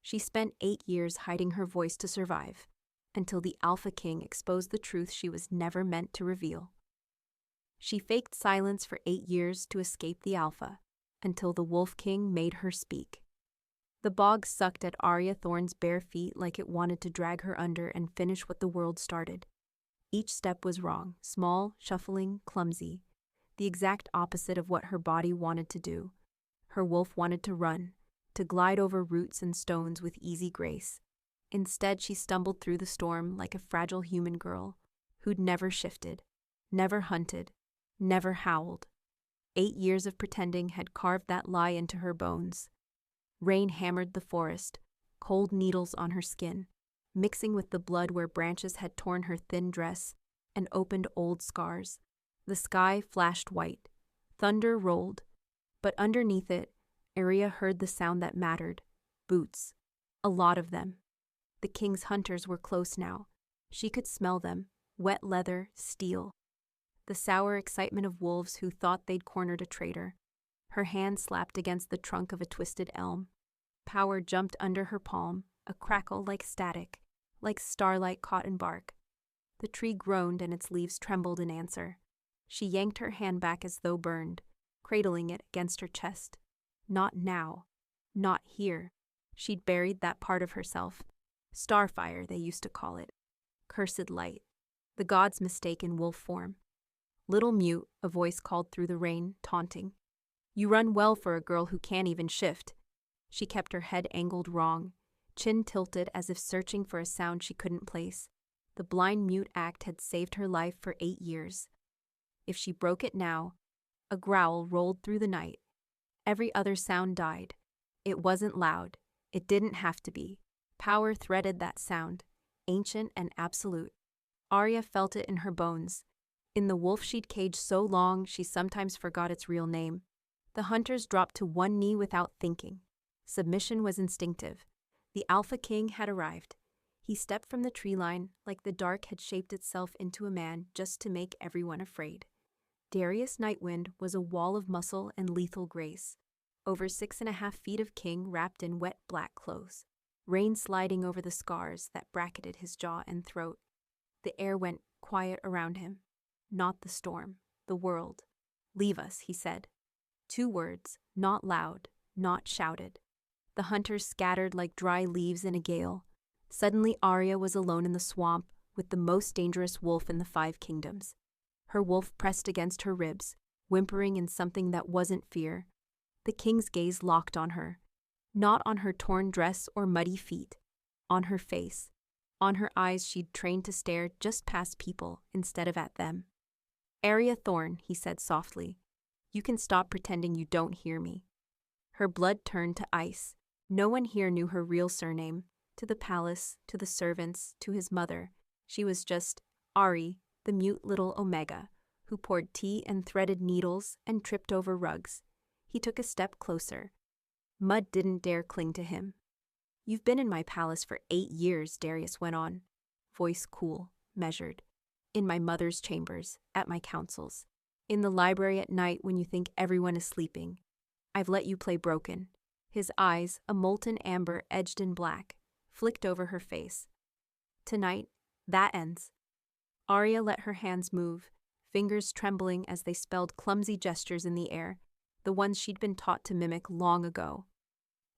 She spent 8 years hiding her voice to survive, until the Alpha King exposed the truth she was never meant to reveal. She faked silence for 8 years to escape the Alpha, until the Wolf King made her speak. The bog sucked at Aria Thorne's bare feet like it wanted to drag her under and finish what the world started. Each step was wrong, small, shuffling, clumsy, the exact opposite of what her body wanted to do. Her wolf wanted to run, to glide over roots and stones with easy grace. Instead, she stumbled through the storm like a fragile human girl who'd never shifted, never hunted, never howled. 8 years of pretending had carved that lie into her bones. Rain hammered the forest, cold needles on her skin, mixing with the blood where branches had torn her thin dress and opened old scars. The sky flashed white. Thunder rolled. But underneath it, Aria heard the sound that mattered. Boots. A lot of them. The king's hunters were close now. She could smell them. Wet leather, steel. The sour excitement of wolves who thought they'd cornered a traitor. Her hand slapped against the trunk of a twisted elm. Power jumped under her palm, a crackle like static, like starlight caught in bark. The tree groaned and its leaves trembled in answer. She yanked her hand back as though burned, cradling it against her chest. Not now. Not here. She'd buried that part of herself. Starfire, they used to call it. Cursed light. The god's mistake in wolf form. Little mute, a voice called through the rain, taunting. You run well for a girl who can't even shift. She kept her head angled wrong, chin tilted as if searching for a sound she couldn't place. The blind mute act had saved her life for 8 years. If she broke it now, a growl rolled through the night. Every other sound died. It wasn't loud. It didn't have to be. Power threaded that sound, ancient and absolute. Aria felt it in her bones. In the wolf she'd caged so long she sometimes forgot its real name. The hunters dropped to one knee without thinking. Submission was instinctive. The Alpha King had arrived. He stepped from the tree line like the dark had shaped itself into a man just to make everyone afraid. Darius Nightwind was a wall of muscle and lethal grace. Over 6.5 feet of king wrapped in wet black clothes. Rain sliding over the scars that bracketed his jaw and throat. The air went quiet around him. Not the storm, the world. Leave us, he said. 2 words, not loud, not shouted. The hunters scattered like dry leaves in a gale. Suddenly Aria was alone in the swamp with the most dangerous wolf in the 5 kingdoms. Her wolf pressed against her ribs, whimpering in something that wasn't fear. The king's gaze locked on her. Not on her torn dress or muddy feet. On her face. On her eyes she'd trained to stare just past people instead of at them. Aria Thorne, he said softly. You can stop pretending you don't hear me. Her blood turned to ice. No one here knew her real surname. To the palace, to the servants, to his mother. She was just Ari, the mute little Omega, who poured tea and threaded needles and tripped over rugs. He took a step closer. Mud didn't dare cling to him. You've been in my palace for 8 years, Darius went on. Voice cool, measured. In my mother's chambers, at my councils. In the library at night when you think everyone is sleeping. I've let you play broken. His eyes, a molten amber edged in black, flicked over her face. Tonight, that ends. Aria let her hands move, fingers trembling as they spelled clumsy gestures in the air, the ones she'd been taught to mimic long ago.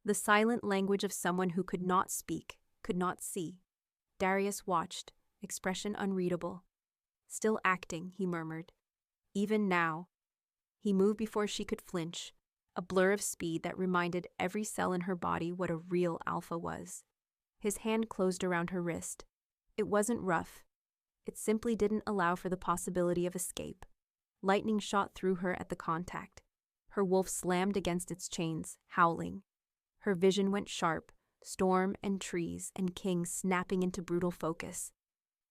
The silent language of someone who could not speak, could not see. Darius watched, expression unreadable. Still acting, he murmured. Even now. He moved before she could flinch, a blur of speed that reminded every cell in her body what a real alpha was. His hand closed around her wrist. It wasn't rough. It simply didn't allow for the possibility of escape. Lightning shot through her at the contact. Her wolf slammed against its chains, howling. Her vision went sharp, storm and trees and king snapping into brutal focus.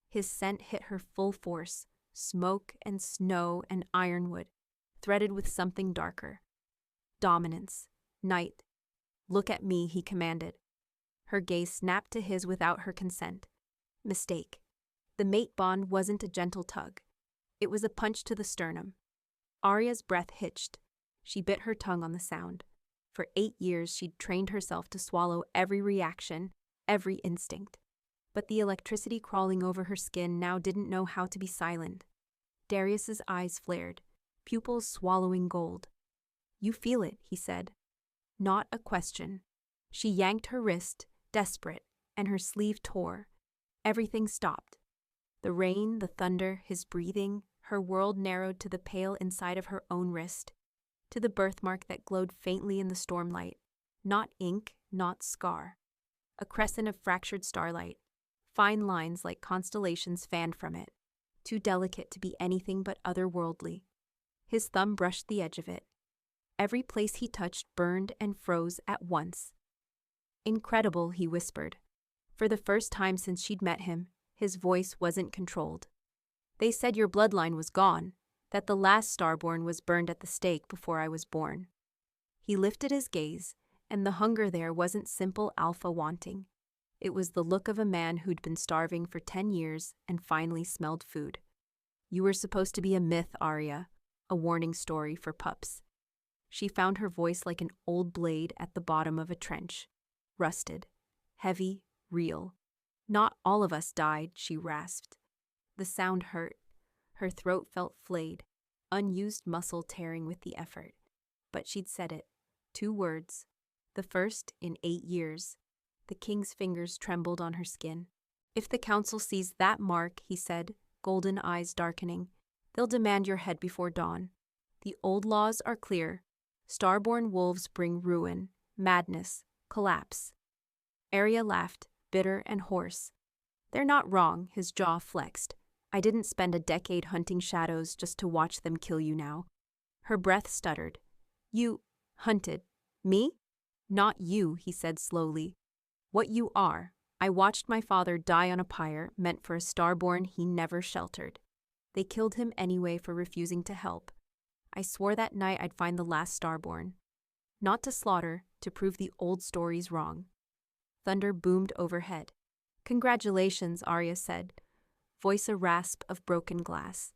His scent hit her full force, smoke and snow and ironwood, threaded with something darker. Dominance. Night. Look at me, he commanded. Her gaze snapped to his without her consent. Mistake. The mate bond wasn't a gentle tug. It was a punch to the sternum. Aria's breath hitched. She bit her tongue on the sound. For 8 years, she'd trained herself to swallow every reaction, every instinct. But the electricity crawling over her skin now didn't know how to be silent. Darius's eyes flared, pupils swallowing gold. "You feel it," he said. Not a question. She yanked her wrist, desperate, and her sleeve tore. Everything stopped. The rain, the thunder, his breathing, her world narrowed to the pale inside of her own wrist, to the birthmark that glowed faintly in the stormlight. Not ink, not scar. A crescent of fractured starlight, fine lines like constellations fanned from it, too delicate to be anything but otherworldly. His thumb brushed the edge of it. Every place he touched burned and froze at once. "Incredible," he whispered. For the first time since she'd met him, his voice wasn't controlled. "They said your bloodline was gone, that the last starborn was burned at the stake before I was born." He lifted his gaze, and the hunger there wasn't simple alpha wanting. It was the look of a man who'd been starving for 10 years and finally smelled food. "You were supposed to be a myth, Aria, a warning story for pups." She found her voice like an old blade at the bottom of a trench. Rusted, heavy, real. "Not all of us died," she rasped. The sound hurt. Her throat felt flayed, unused muscle tearing with the effort. But she'd said it. 2 words. The first in 8 years. The king's fingers trembled on her skin. "If the council sees that mark," he said, golden eyes darkening, "they'll demand your head before dawn. The old laws are clear. Starborn wolves bring ruin, madness, collapse." Aria laughed, bitter and hoarse. "They're not wrong," his jaw flexed. "I didn't spend a decade hunting shadows just to watch them kill you now." Her breath stuttered. "You hunted me?" "Not you," he said slowly. "What you are. I watched my father die on a pyre meant for a starborn he never sheltered. They killed him anyway for refusing to help. I swore that night I'd find the last starborn. Not to slaughter, to prove the old stories wrong." Thunder boomed overhead. "Congratulations," Aria said, voice a rasp of broken glass.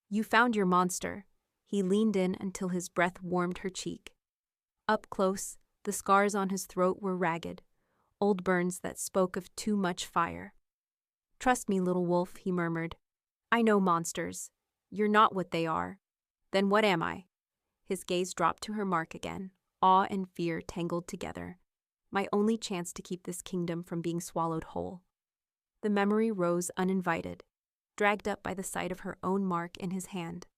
"You found your monster." He leaned in until his breath warmed her cheek. Up close, the scars on his throat were ragged, old burns that spoke of too much fire. "Trust me, little wolf," he murmured. "I know monsters. You're not what they are. Then what am I?" His gaze dropped to her mark again, awe and fear tangled together. "My only chance to keep this kingdom from being swallowed whole." The memory rose uninvited, dragged up by the sight of her own mark in his hand.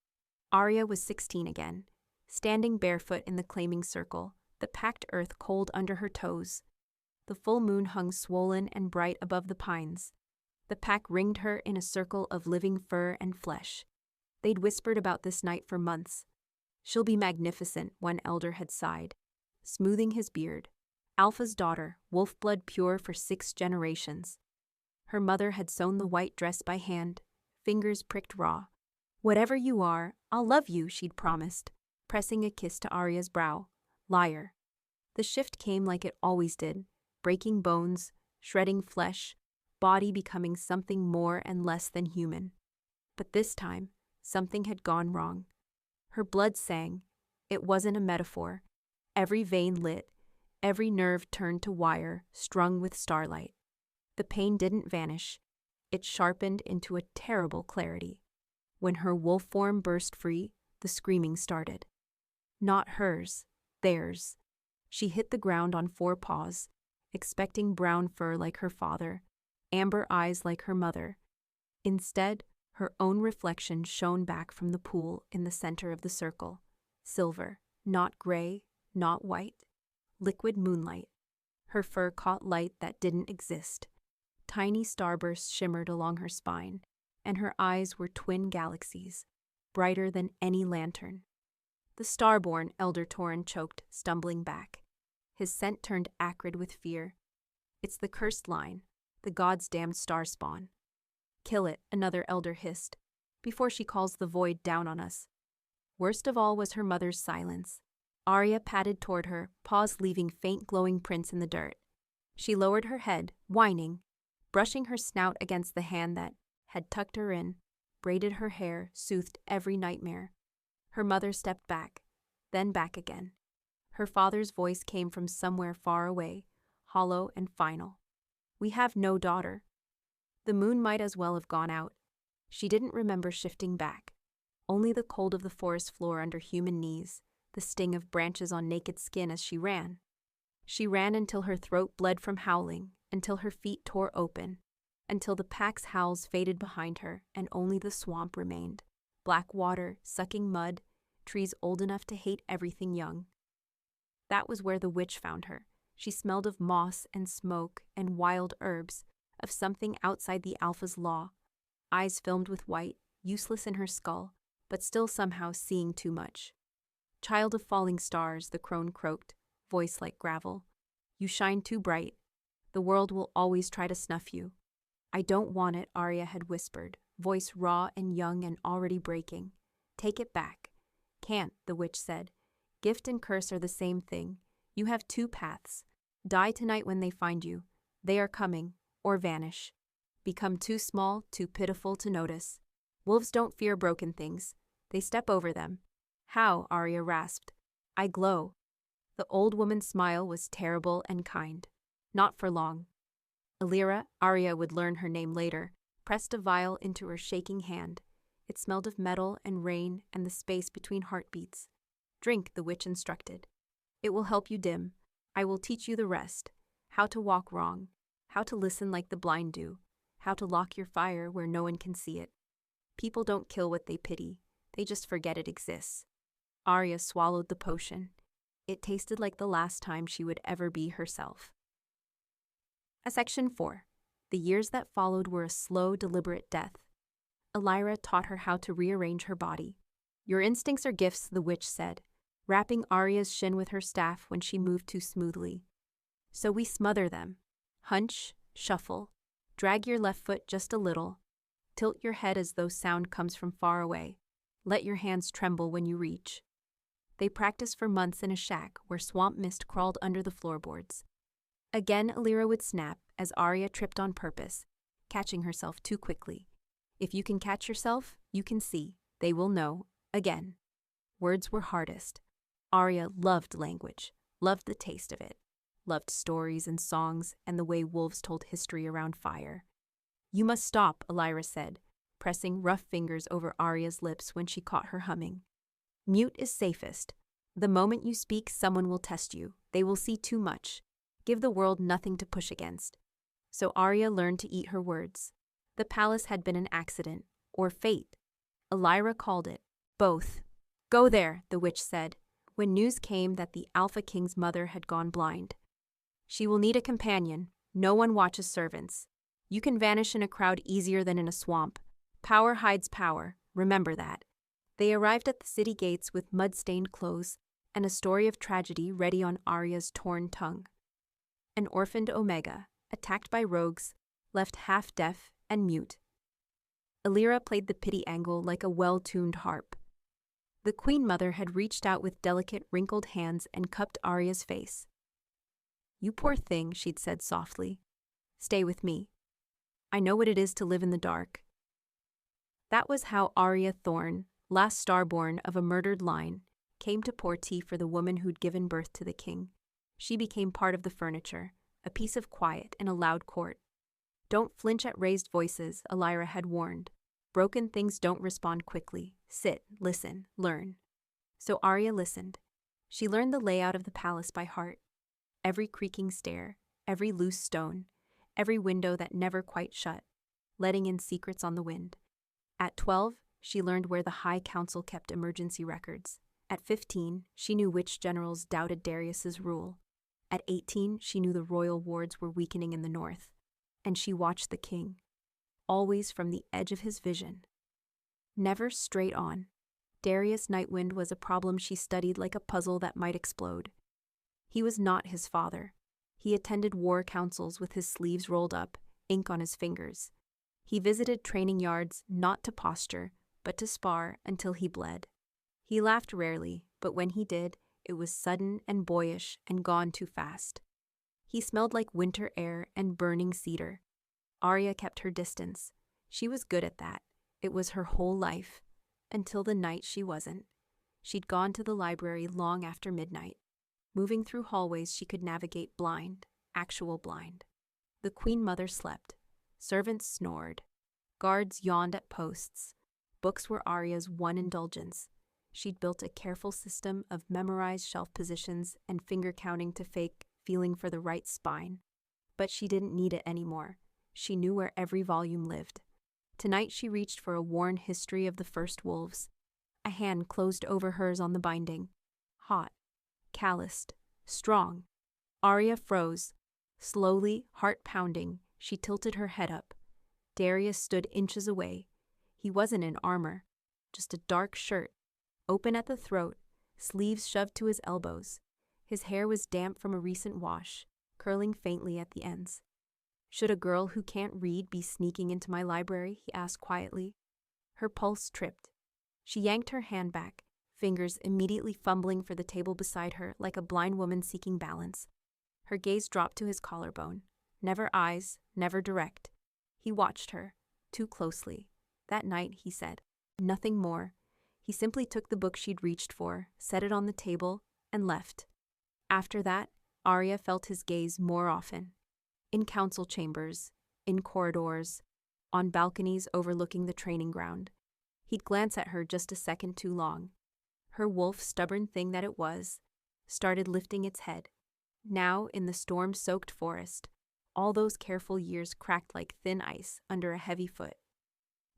Aria was 16 again, standing barefoot in the claiming circle, the packed earth cold under her toes. The full moon hung swollen and bright above the pines. The pack ringed her in a circle of living fur and flesh. They'd whispered about this night for months. "She'll be magnificent," one elder had sighed, smoothing his beard. "Alpha's daughter, wolf blood pure for 6 generations." Her mother had sewn the white dress by hand, fingers pricked raw. "Whatever you are, I'll love you," she'd promised, pressing a kiss to Aria's brow. Liar. The shift came like it always did, breaking bones, shredding flesh, body becoming something more and less than human. But this time, something had gone wrong. Her blood sang. It wasn't a metaphor. Every vein lit, every nerve turned to wire, strung with starlight. The pain didn't vanish. It sharpened into a terrible clarity. When her wolf form burst free, the screaming started. Not hers, theirs. She hit the ground on 4 paws, expecting brown fur like her father, amber eyes like her mother. Instead, her own reflection shone back from the pool in the center of the circle. Silver, not gray, not white. Liquid moonlight. Her fur caught light that didn't exist. Tiny starbursts shimmered along her spine, and her eyes were twin galaxies, brighter than any lantern. "The starborn," Elder Thorne choked, stumbling back. His scent turned acrid with fear. "It's the cursed line, the god's damned star spawn." "Kill it," another elder hissed, "before she calls the void down on us." Worst of all was her mother's silence. Aria padded toward her, paws leaving faint glowing prints in the dirt. She lowered her head, whining, brushing her snout against the hand that had tucked her in, braided her hair, soothed every nightmare. Her mother stepped back, then back again. Her father's voice came from somewhere far away, hollow and final. "We have no daughter." The moon might as well have gone out. She didn't remember shifting back. Only the cold of the forest floor under human knees, the sting of branches on naked skin as she ran. She ran until her throat bled from howling, until her feet tore open, until the pack's howls faded behind her and only the swamp remained. Black water, sucking mud, trees old enough to hate everything young. That was where the witch found her. She smelled of moss and smoke and wild herbs, of something outside the Alpha's law. Eyes filmed with white, useless in her skull, but still somehow seeing too much. "Child of falling stars," the crone croaked, voice like gravel. "You shine too bright. The world will always try to snuff you." "I don't want it," Aria had whispered, voice raw and young and already breaking. "Take it back." "Can't," the witch said. "Gift and curse are the same thing. You have two paths. Die tonight when they find you. They are coming, or vanish. Become too small, too pitiful to notice. Wolves don't fear broken things. They step over them." "How?" Aria rasped. "I glow." The old woman's smile was terrible and kind. "Not for long." Alira, Aria would learn her name later, pressed a vial into her shaking hand. It smelled of metal and rain and the space between heartbeats. "Drink," the witch instructed. "It will help you dim. I will teach you the rest. How to walk wrong. How to listen like the blind do. How to lock your fire where no one can see it. People don't kill what they pity. They just forget it exists." Aria swallowed the potion. It tasted like the last time she would ever be herself. Section 4. The years that followed were a slow, deliberate death. Alira taught her how to rearrange her body. "Your instincts are gifts," the witch said, rapping Aria's shin with her staff when she moved too smoothly. "So we smother them. Hunch, shuffle, drag your left foot just a little, tilt your head as though sound comes from far away. Let your hands tremble when you reach." They practiced for months in a shack where swamp mist crawled under the floorboards. Again Alira would snap as Aria tripped on purpose, catching herself too quickly. If you can catch yourself, you can see. They will know. Again. Words were hardest. Aria loved language, loved the taste of it, loved stories and songs and the way wolves told history around fire. "You must stop," Alira said, pressing rough fingers over Aria's lips when she caught her humming. "Mute is safest. The moment you speak, someone will test you. They will see too much. Give the world nothing to push against." So Aria learned to eat her words. The palace had been an accident, or fate. Alira called it. Both. "Go there," the witch said, when news came that the Alpha King's mother had gone blind. "She will need a companion. No one watches servants. You can vanish in a crowd easier than in a swamp. Power hides power. Remember that." They arrived at the city gates with mud-stained clothes and a story of tragedy ready on Aria's torn tongue. An orphaned Omega, attacked by rogues, left half-deaf and mute. Alira played the pity angle like a well-tuned harp. The Queen Mother had reached out with delicate, wrinkled hands and cupped Aria's face. "You poor thing," she'd said softly. "Stay with me. I know what it is to live in the dark." That was how Aria Thorne, last starborn of a murdered line, came to pour tea for the woman who'd given birth to the king. She became part of the furniture, a piece of quiet in a loud court. "Don't flinch at raised voices," Alira had warned. "Broken things don't respond quickly. Sit, listen, learn." So Aria listened. She learned the layout of the palace by heart. Every creaking stair, every loose stone, every window that never quite shut, letting in secrets on the wind. At 12, she learned where the High Council kept emergency records. At 15, she knew which generals doubted Darius's rule. At 18, she knew the royal wards were weakening in the north. And she watched the king, always from the edge of his vision. Never straight on. Darius Nightwind was a problem she studied like a puzzle that might explode. He was not his father. He attended war councils with his sleeves rolled up, ink on his fingers. He visited training yards not to posture, but to spar until he bled. He laughed rarely, but when he did, it was sudden and boyish and gone too fast. He smelled like winter air and burning cedar. Aria kept her distance. She was good at that. It was her whole life. Until the night she wasn't. She'd gone to the library long after midnight. Moving through hallways she could navigate blind, actual blind. The Queen Mother slept. Servants snored. Guards yawned at posts. Books were Aria's one indulgence. She'd built a careful system of memorized shelf positions and finger counting to fake feeling for the right spine. But she didn't need it anymore. She knew where every volume lived. Tonight she reached for a worn history of the first wolves. A hand closed over hers on the binding. Hot, calloused, strong. Aria froze. Slowly, heart pounding, she tilted her head up. Darius stood inches away. He wasn't in armor, just a dark shirt, open at the throat, sleeves shoved to his elbows. His hair was damp from a recent wash, curling faintly at the ends. "Should a girl who can't read be sneaking into my library?" he asked quietly. Her pulse tripped. She yanked her hand back, fingers immediately fumbling for the table beside her like a blind woman seeking balance. Her gaze dropped to his collarbone. Never eyes, never direct. He watched her, too closely. That night, he said, nothing more. He simply took the book she'd reached for, set it on the table, and left. After that, Aria felt his gaze more often. In council chambers, in corridors, on balconies overlooking the training ground. He'd glance at her just a second too long. Her wolf, stubborn thing that it was, started lifting its head. Now, in the storm-soaked forest, all those careful years cracked like thin ice under a heavy foot.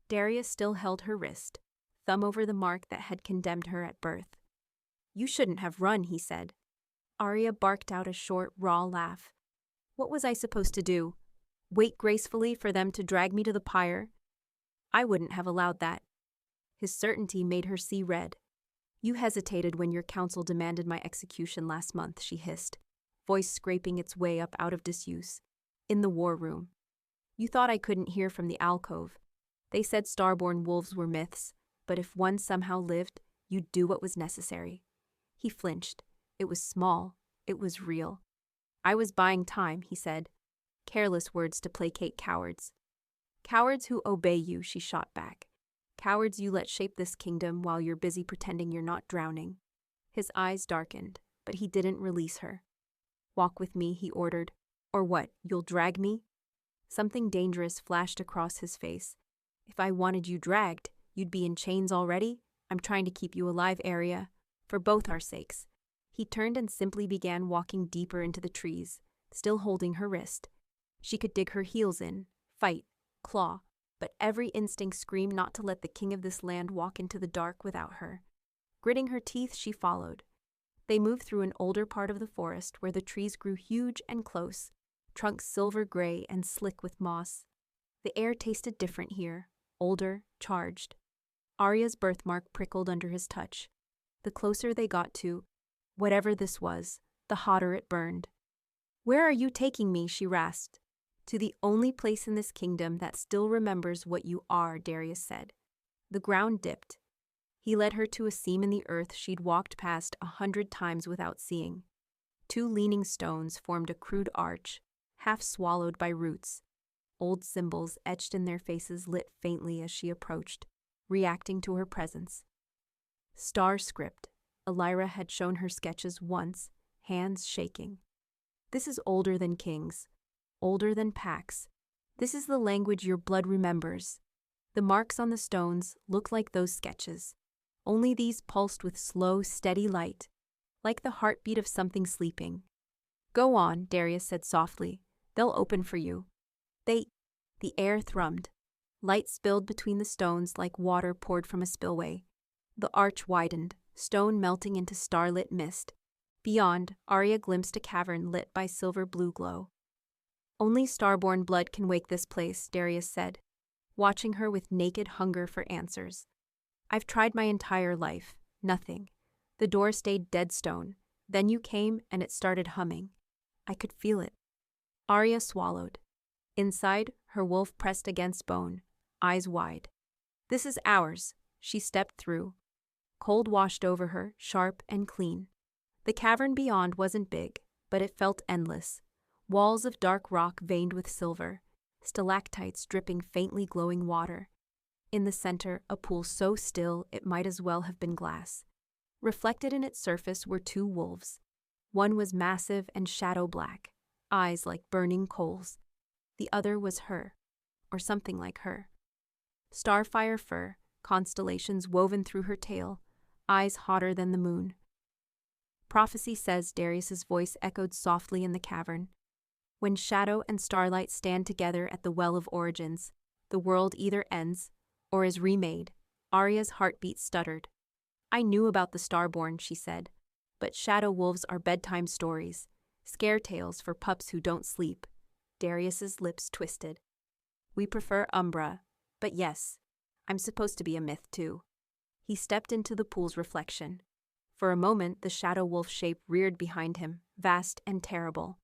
Darius still held her wrist, thumb over the mark that had condemned her at birth. "You shouldn't have run," he said. Aria barked out a short, raw laugh. "What was I supposed to do? Wait gracefully for them to drag me to the pyre? I wouldn't have allowed that." His certainty made her see red. "You hesitated when your counsel demanded my execution last month," she hissed, voice scraping its way up out of disuse. "In the war room. You thought I couldn't hear from the alcove. They said starborn wolves were myths, but if one somehow lived, you'd do what was necessary." He flinched. It was small. It was real. "I was buying time," he said. Careless words to placate cowards. "Cowards who obey you," she shot back. "Cowards you let shape this kingdom while you're busy pretending you're not drowning." His eyes darkened, but he didn't release her. "Walk with me," he ordered. "Or what, you'll drag me?" Something dangerous flashed across his face. "If I wanted you dragged, you'd be in chains already. I'm trying to keep you alive, Aria, for both our sakes." He turned and simply began walking deeper into the trees, still holding her wrist. She could dig her heels in, fight, claw, but every instinct screamed not to let the king of this land walk into the dark without her. Gritting her teeth, she followed. They moved through an older part of the forest where the trees grew huge and close, trunks silver gray and slick with moss. The air tasted different here, older, charged. Aria's birthmark prickled under his touch. The closer they got to whatever this was, the hotter it burned. "Where are you taking me?" she rasped. "To the only place in this kingdom that still remembers what you are," Darius said. The ground dipped. He led her to a seam in the earth she'd walked past 100 times without seeing. 2 leaning stones formed a crude arch, half swallowed by roots. Old symbols etched in their faces lit faintly as she approached, reacting to her presence. Star script. Elira had shown her sketches once, hands shaking. "This is older than kings, older than packs. This is the language your blood remembers." The marks on the stones looked like those sketches, only these pulsed with slow, steady light, like the heartbeat of something sleeping. "Go on," Darius said softly. "They'll open for you." The air thrummed. Light spilled between the stones like water poured from a spillway. The arch widened, stone melting into starlit mist. Beyond, Aria glimpsed a cavern lit by silver-blue glow. "Only starborn blood can wake this place," Darius said, watching her with naked hunger for answers. "I've tried my entire life. Nothing. The door stayed dead stone. Then you came and it started humming. I could feel it." Aria swallowed. Inside, her wolf pressed against bone, eyes wide. "This is ours." She stepped through. Cold washed over her, sharp and clean. The cavern beyond wasn't big, but it felt endless. Walls of dark rock veined with silver, stalactites dripping faintly glowing water. In the center, a pool so still it might as well have been glass. Reflected in its surface were 2 wolves. One was massive and shadow black, eyes like burning coals. The other was her, or something like her. Starfire fur, constellations woven through her tail, eyes hotter than the moon. Prophecy says, Darius's voice echoed softly in the cavern. When shadow and starlight stand together at the Well of Origins, the world either ends or is remade. Aria's heartbeat stuttered. I knew about the Starborn, she said, but shadow wolves are bedtime stories, scare tales for pups who don't sleep. Darius's lips twisted. We prefer Umbra, but yes, I'm supposed to be a myth too. He stepped into the pool's reflection. For a moment, the shadow wolf shape reared behind him, vast and terrible.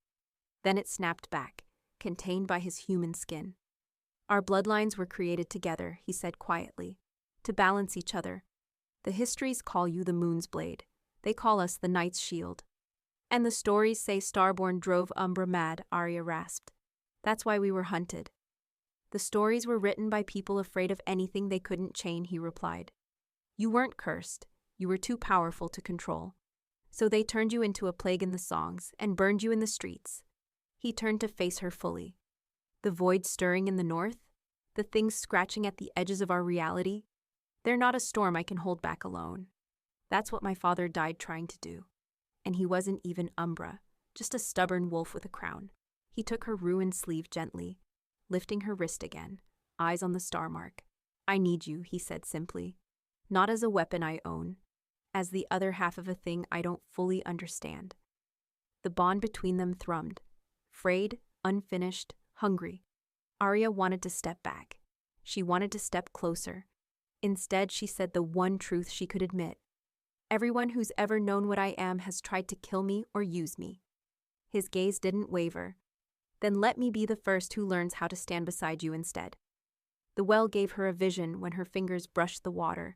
Then it snapped back, contained by his human skin. Our bloodlines were created together, he said quietly, to balance each other. The histories call you the moon's blade. They call us the night's shield. And the stories say Starborn drove Umbra mad, Aria rasped. That's why we were hunted. The stories were written by people afraid of anything they couldn't chain, he replied. You weren't cursed. You were too powerful to control. So they turned you into a plague in the songs and burned you in the streets. He turned to face her fully. The void stirring in the north? The things scratching at the edges of our reality? They're not a storm I can hold back alone. That's what my father died trying to do. And he wasn't even Umbra, just a stubborn wolf with a crown. He took her ruined sleeve gently, lifting her wrist again, eyes on the star mark. I need you, he said simply. Not as a weapon I own, as the other half of a thing I don't fully understand. The bond between them thrummed, frayed, unfinished, hungry. Aria wanted to step back. She wanted to step closer. Instead, she said the one truth she could admit. Everyone who's ever known what I am has tried to kill me or use me. His gaze didn't waver. Then let me be the first who learns how to stand beside you instead. The well gave her a vision when her fingers brushed the water.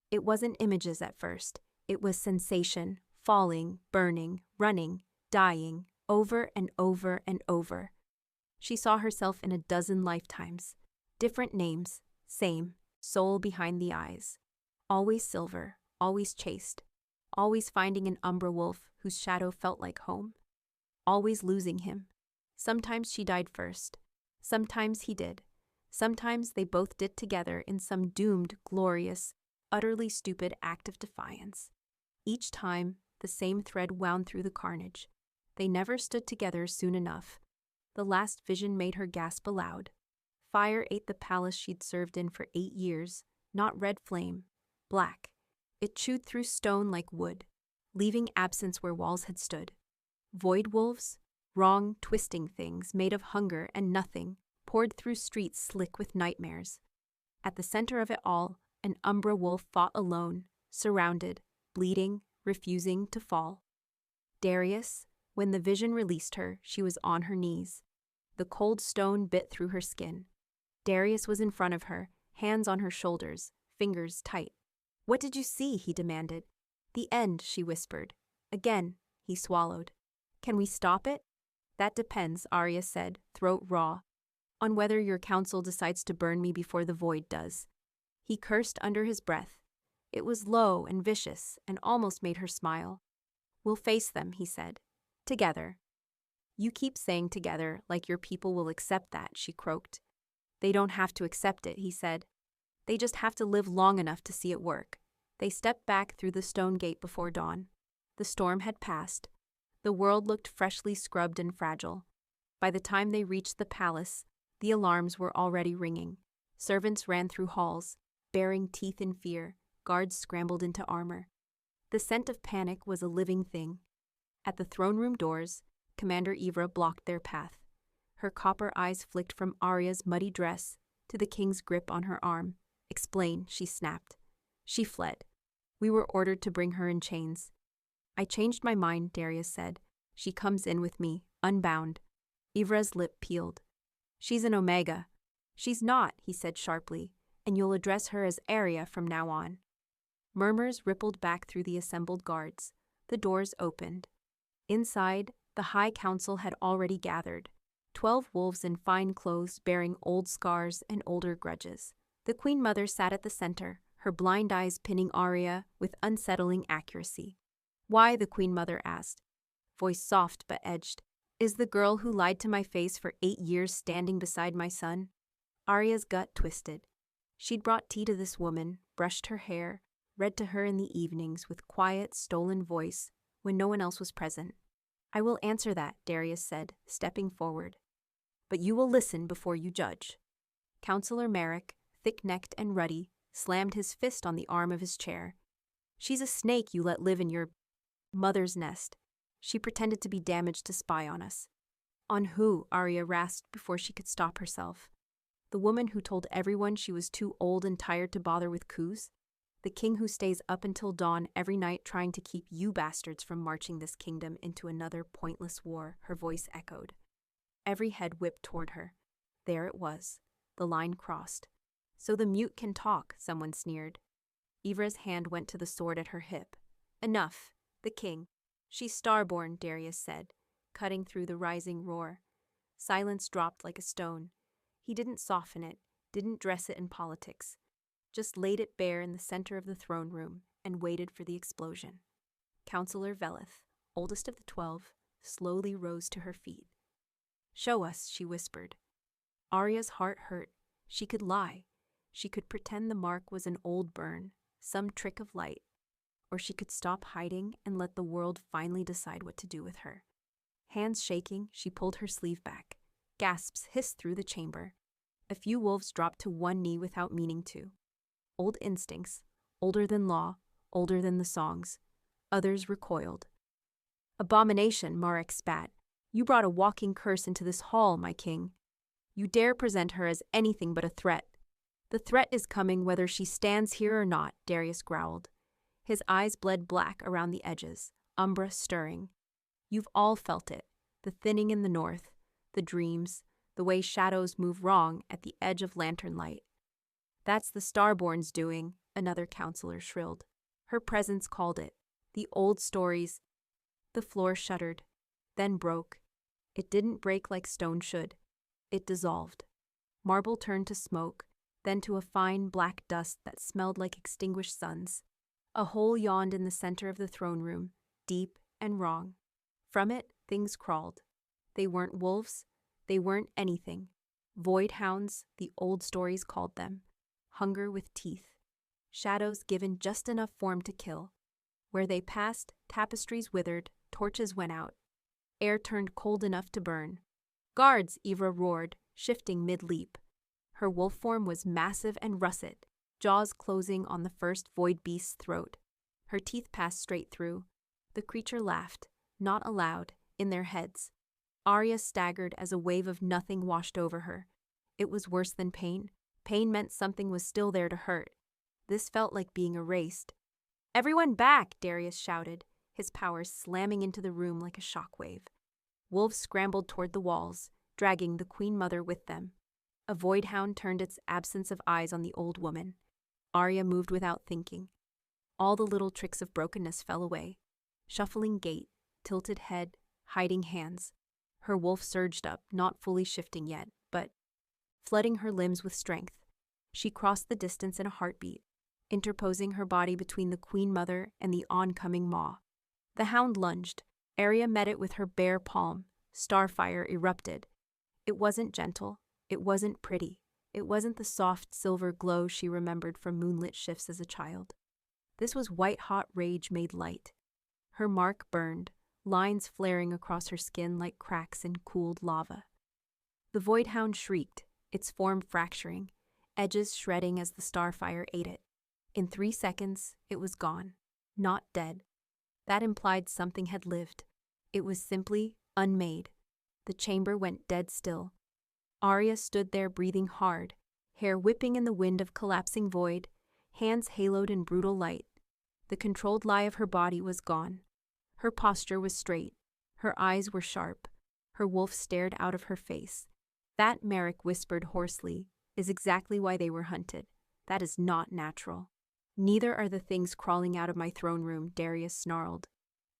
It wasn't images at first. It was sensation, falling, burning, running, dying, over and over and over. She saw herself in a dozen lifetimes. Different names, same, soul behind the eyes. Always silver, always chaste. Always finding an Umbra wolf whose shadow felt like home. Always losing him. Sometimes she died first. Sometimes he did. Sometimes they both did together in some doomed, glorious, utterly stupid act of defiance. Each time, the same thread wound through the carnage. They never stood together soon enough. The last vision made her gasp aloud. Fire ate the palace she'd served in for 8 years, not red flame, black. It chewed through stone like wood, leaving absence where walls had stood. Void wolves, wrong, twisting things made of hunger and nothing, poured through streets slick with nightmares. At the center of it all, an Umbra wolf fought alone, surrounded, bleeding, refusing to fall. Darius, when the vision released her, she was on her knees. The cold stone bit through her skin. Darius was in front of her, hands on her shoulders, fingers tight. What did you see? He demanded. The end, she whispered. Again, he swallowed. Can we stop it? That depends, Aria said, throat raw. On whether your council decides to burn me before the void does. He cursed under his breath. It was low and vicious and almost made her smile. We'll face them, he said. Together. You keep saying together like your people will accept that, she croaked. They don't have to accept it, he said. They just have to live long enough to see it work. They stepped back through the stone gate before dawn. The storm had passed. The world looked freshly scrubbed and fragile. By the time they reached the palace, the alarms were already ringing. Servants ran through halls, baring teeth in fear. Guards scrambled into armor. The scent of panic was a living thing. At the throne room doors, Commander Ivra blocked their path. Her copper eyes flicked from Aria's muddy dress to the king's grip on her arm. Explain, she snapped. She fled. We were ordered to bring her in chains. I changed my mind, Darius said. She comes in with me, unbound. Ivra's lip peeled. She's an Omega. She's not, he said sharply, and you'll address her as Aria from now on. Murmurs rippled back through the assembled guards. The doors opened. Inside, the High Council had already gathered. 12 wolves in fine clothes bearing old scars and older grudges. The Queen Mother sat at the center, her blind eyes pinning Aria with unsettling accuracy. Why, the Queen Mother asked. voice soft but edged. Is the girl who lied to my face for 8 years standing beside my son? Aria's gut twisted. She'd brought tea to this woman, brushed her hair, read to her in the evenings with quiet, stolen voice when no one else was present. I will answer that, Darius said, stepping forward. But you will listen before you judge. Counselor Merrick, thick-necked and ruddy, slammed his fist on the arm of his chair. She's a snake you let live in your mother's nest. She pretended to be damaged to spy on us. On who? Aria rasped before she could stop herself. The woman who told everyone she was too old and tired to bother with coups? The king who stays up until dawn every night trying to keep you bastards from marching this kingdom into another pointless war, her voice echoed. Every head whipped toward her. There it was. The line crossed. So the mute can talk, someone sneered. Ivra's hand went to the sword at her hip. Enough. The king. She's starborn, Darius said, cutting through the rising roar. Silence dropped like a stone. He didn't soften it, didn't dress it in politics. Just laid it bare in the center of the throne room and waited for the explosion. Counselor Veleth, oldest of the 12, slowly rose to her feet. Show us, she whispered. Aria's heart hurt. She could lie. She could pretend the mark was an old burn, some trick of light. Or she could stop hiding and let the world finally decide what to do with her. Hands shaking, she pulled her sleeve back. Gasps hissed through the chamber. A few wolves dropped to one knee without meaning to. Old instincts, older than law, older than the songs. Others recoiled. Abomination, Marek spat. You brought a walking curse into this hall, my king. You dare present her as anything but a threat. The threat is coming whether she stands here or not, Darius growled. His eyes bled black around the edges, umbra stirring. You've all felt it, the thinning in the north, the dreams, the way shadows move wrong at the edge of lantern light. That's the Starborn's doing, another counselor shrilled. Her presence called it. The old stories. The floor shuddered, then broke. It didn't break like stone should. It dissolved. Marble turned to smoke, then to a fine black dust that smelled like extinguished suns. A hole yawned in the center of the throne room, deep and wrong. From it, things crawled. They weren't wolves. They weren't anything. Void hounds, the old stories called them. Hunger with teeth. Shadows given just enough form to kill. Where they passed, tapestries withered, torches went out. Air turned cold enough to burn. Guards, Ivra roared, shifting mid-leap. Her wolf form was massive and russet, jaws closing on the first void beast's throat. Her teeth passed straight through. The creature laughed, not aloud, in their heads. Aria staggered as a wave of nothing washed over her. It was worse than pain. Pain meant something was still there to hurt. This felt like being erased. Everyone back, Darius shouted, his powers slamming into the room like a shockwave. Wolves scrambled toward the walls, dragging the Queen Mother with them. A void hound turned its absence of eyes on the old woman. Aria moved without thinking. All the little tricks of brokenness fell away. Shuffling gait, tilted head, hiding hands. Her wolf surged up, not fully shifting yet, but flooding her limbs with strength. She crossed the distance in a heartbeat, interposing her body between the Queen Mother and the oncoming maw. The hound lunged. Aria met it with her bare palm. Starfire erupted. It wasn't gentle. It wasn't pretty. It wasn't the soft silver glow she remembered from moonlit shifts as a child. This was white-hot rage made light. Her mark burned, lines flaring across her skin like cracks in cooled lava. The void hound shrieked, its form fracturing, edges shredding as the starfire ate it. In 3 seconds, it was gone, not dead. That implied something had lived. It was simply unmade. The chamber went dead still. Aria stood there breathing hard, hair whipping in the wind of collapsing void, hands haloed in brutal light. The controlled lie of her body was gone. Her posture was straight. Her eyes were sharp. Her wolf stared out of her face. That, Merrick whispered hoarsely, is exactly why they were hunted. That is not natural. Neither are the things crawling out of my throne room, Darius snarled.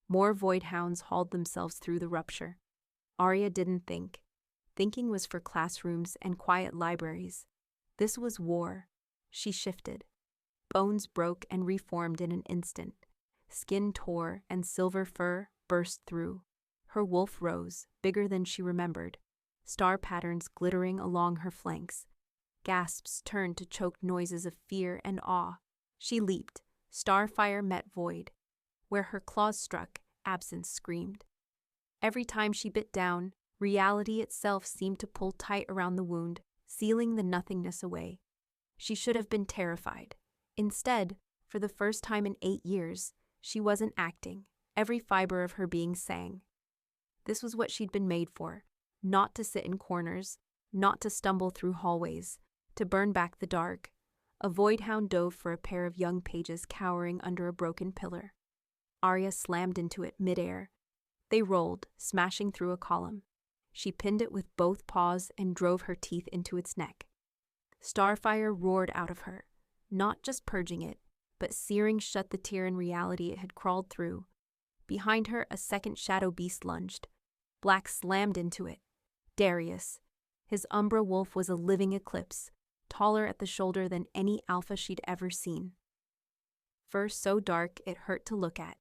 More void hounds hauled themselves through the rupture. Aria didn't think. Thinking was for classrooms and quiet libraries. This was war. She shifted. Bones broke and reformed in an instant. Skin tore and silver fur burst through. Her wolf rose, bigger than she remembered, star patterns glittering along her flanks. Gasps turned to choked noises of fear and awe. She leaped. Starfire met void. Where her claws struck, absence screamed. Every time she bit down, reality itself seemed to pull tight around the wound, sealing the nothingness away. She should have been terrified. Instead, for the first time in 8 years, she wasn't acting. Every fiber of her being sang. This was what she'd been made for, not to sit in corners, not to stumble through hallways, to burn back the dark. A voidhound dove for a pair of young pages cowering under a broken pillar. Aria slammed into it midair. They rolled, smashing through a column. She pinned it with both paws and drove her teeth into its neck. Starfire roared out of her, not just purging it, but searing shut the tear in reality it had crawled through. Behind her, a second shadow beast lunged. Black slammed into it. Darius. His umbra wolf was a living eclipse, taller at the shoulder than any alpha she'd ever seen. Fur so dark it hurt to look at,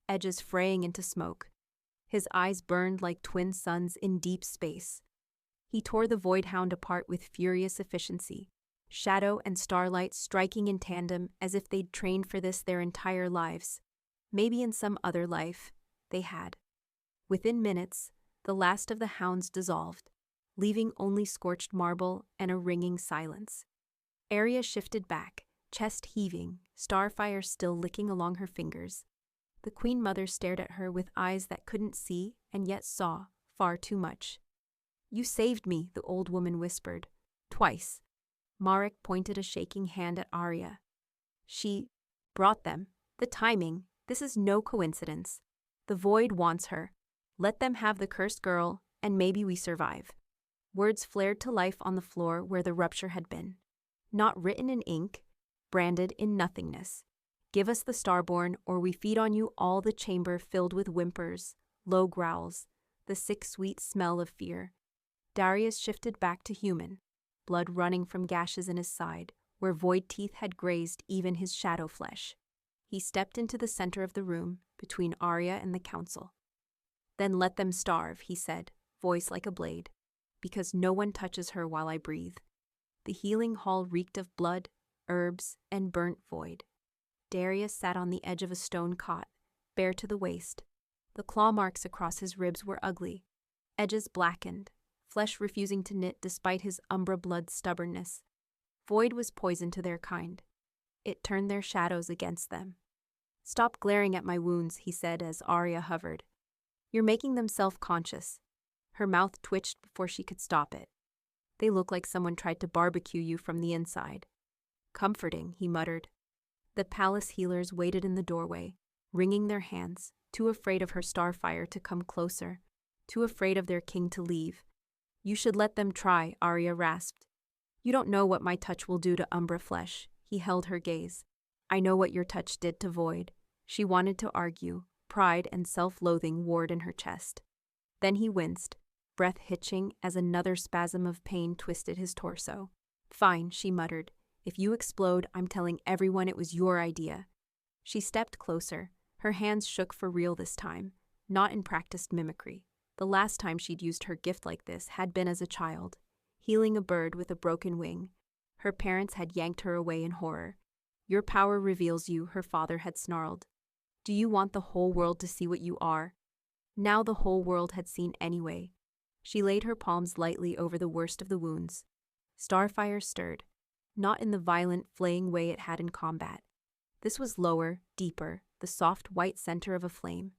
edges fraying into smoke. His eyes burned like twin suns in deep space. He tore the voidhound apart with furious efficiency, shadow and starlight striking in tandem as if they'd trained for this their entire lives. Maybe in some other life, they had. Within minutes, the last of the hounds dissolved, leaving only scorched marble and a ringing silence. Aria shifted back, chest heaving, starfire still licking along her fingers. The Queen Mother stared at her with eyes that couldn't see and yet saw far too much. "You saved me," the old woman whispered. "Twice." Marek pointed a shaking hand at Aria. "She brought them. The timing. This is no coincidence. The Void wants her. Let them have the cursed girl, and maybe we survive." Words flared to life on the floor where the rupture had been. Not written in ink, branded in nothingness. "Give us the Starborn, or we feed on you all." The chamber filled with whimpers, low growls, the sick sweet smell of fear. Darius shifted back to human, blood running from gashes in his side, where void teeth had grazed even his shadow flesh. He stepped into the center of the room, between Aria and the council. "Then let them starve," he said, voice like a blade, "because no one touches her while I breathe." The healing hall reeked of blood, herbs, and burnt void. Darius sat on the edge of a stone cot, bare to the waist. The claw marks across his ribs were ugly, edges blackened, flesh refusing to knit despite his umbra blood stubbornness. Void was poison to their kind. It turned their shadows against them. "Stop glaring at my wounds," he said as Aria hovered. "You're making them self-conscious." Her mouth twitched before she could stop it. "They look like someone tried to barbecue you from the inside." "Comforting," he muttered. The palace healers waited in the doorway, wringing their hands, too afraid of her starfire to come closer, too afraid of their king to leave. "You should let them try," Aria rasped. "You don't know what my touch will do to umbra flesh." He held her gaze. "I know what your touch did to Void." She wanted to argue, pride and self-loathing warred in her chest. Then he winced, breath hitching as another spasm of pain twisted his torso. "Fine," she muttered. "If you explode, I'm telling everyone it was your idea." She stepped closer. Her hands shook for real this time, not in practiced mimicry. The last time she'd used her gift like this had been as a child, healing a bird with a broken wing. Her parents had yanked her away in horror. "Your power reveals you," her father had snarled. "Do you want the whole world to see what you are?" Now the whole world had seen anyway. She laid her palms lightly over the worst of the wounds. Starfire stirred, not in the violent, flaying way it had in combat. This was lower, deeper, the soft white center of a flame.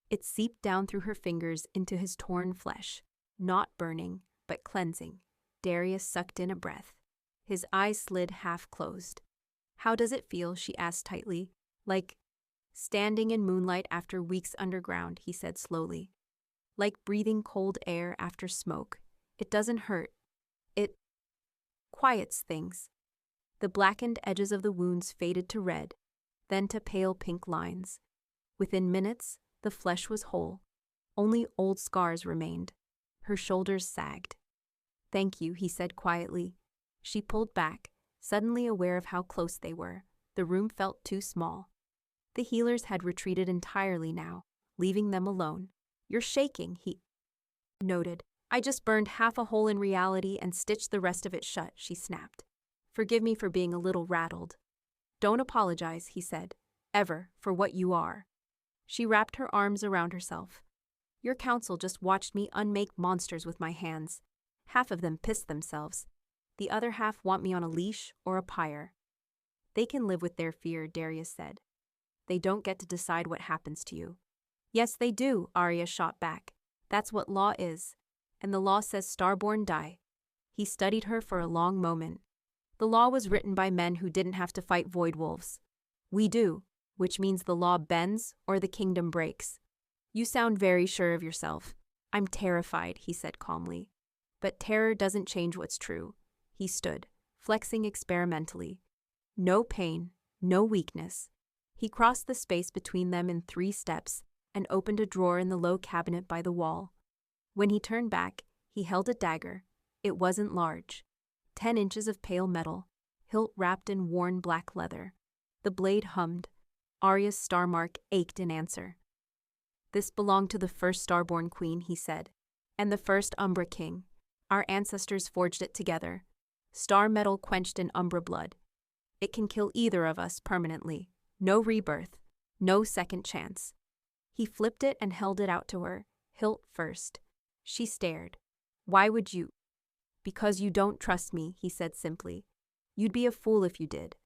It seeped down through her fingers into his torn flesh, not burning, but cleansing. Darius sucked in a breath. His eyes slid half-closed. "How does it feel?" she asked tightly. "Like standing in moonlight after weeks underground," he said slowly. "Like breathing cold air after smoke. It doesn't hurt. It quiets things." The blackened edges of the wounds faded to red, then to pale pink lines. Within minutes, the flesh was whole. Only old scars remained. Her shoulders sagged. "Thank you," he said quietly. She pulled back, suddenly aware of how close they were. The room felt too small. The healers had retreated entirely now, leaving them alone. You're shaking, he noted. I just burned half a hole in reality and stitched the rest of it shut, she snapped. Forgive me for being a little rattled. Don't apologize, he said, ever, for what you are. She wrapped her arms around herself. Your council just watched me unmake monsters with my hands. Half of them pissed themselves. The other half want me on a leash or a pyre. They can live with their fear, Darius said. They don't get to decide what happens to you. Yes, they do, Aria shot back. That's what law is. And the law says starborn die. He studied her for a long moment. The law was written by men who didn't have to fight void wolves. We do, which means the law bends or the kingdom breaks. You sound very sure of yourself. I'm terrified, he said calmly. But terror doesn't change what's true. He stood, flexing experimentally. No pain, no weakness. He crossed the space between them in 3 steps and opened a drawer in the low cabinet by the wall. When he turned back, he held a dagger. It wasn't large. 10 inches of pale metal, hilt wrapped in worn black leather. The blade hummed. Aria's star mark ached in answer. This belonged to the first starborn queen, he said, and the first Umbra king. Our ancestors forged it together. Star metal quenched in Umbra blood. It can kill either of us permanently. No rebirth. No second chance. He flipped it and held it out to her, hilt first. She stared. Why would you? Because you don't trust me, he said simply. You'd be a fool if you did.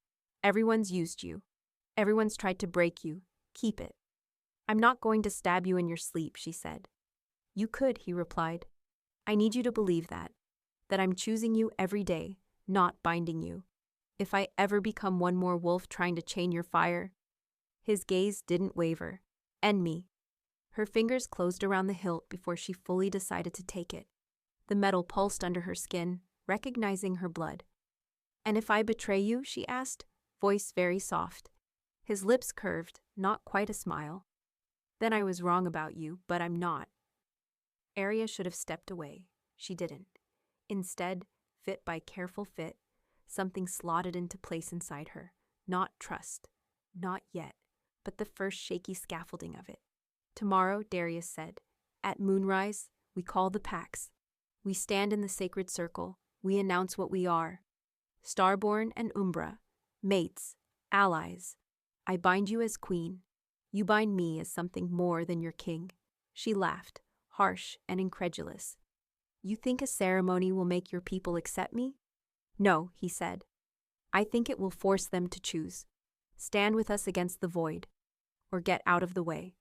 Everyone's used you. Everyone's tried to break you. Keep it. I'm not going to stab you in your sleep, she said. You could, he replied. I need you to believe that I'm choosing you every day, not binding you. If I ever become one more wolf trying to chain your fire. His gaze didn't waver. And me. Her fingers closed around the hilt before she fully decided to take it. The metal pulsed under her skin, recognizing her blood. And if I betray you, she asked, voice very soft. His lips curved, not quite a smile. Then I was wrong about you, but I'm not. Aria should have stepped away. She didn't. Instead, fit by careful fit, something slotted into place inside her. Not trust. Not yet, but the first shaky scaffolding of it. Tomorrow, Darius said, at moonrise, we call the packs. We stand in the sacred circle. We announce what we are. Starborn and Umbra. Mates. Allies. I bind you as queen. You bind me as something more than your king. She laughed, harsh and incredulous. You think a ceremony will make your people accept me? No, he said. I think it will force them to choose. Stand with us against the void, or get out of the way.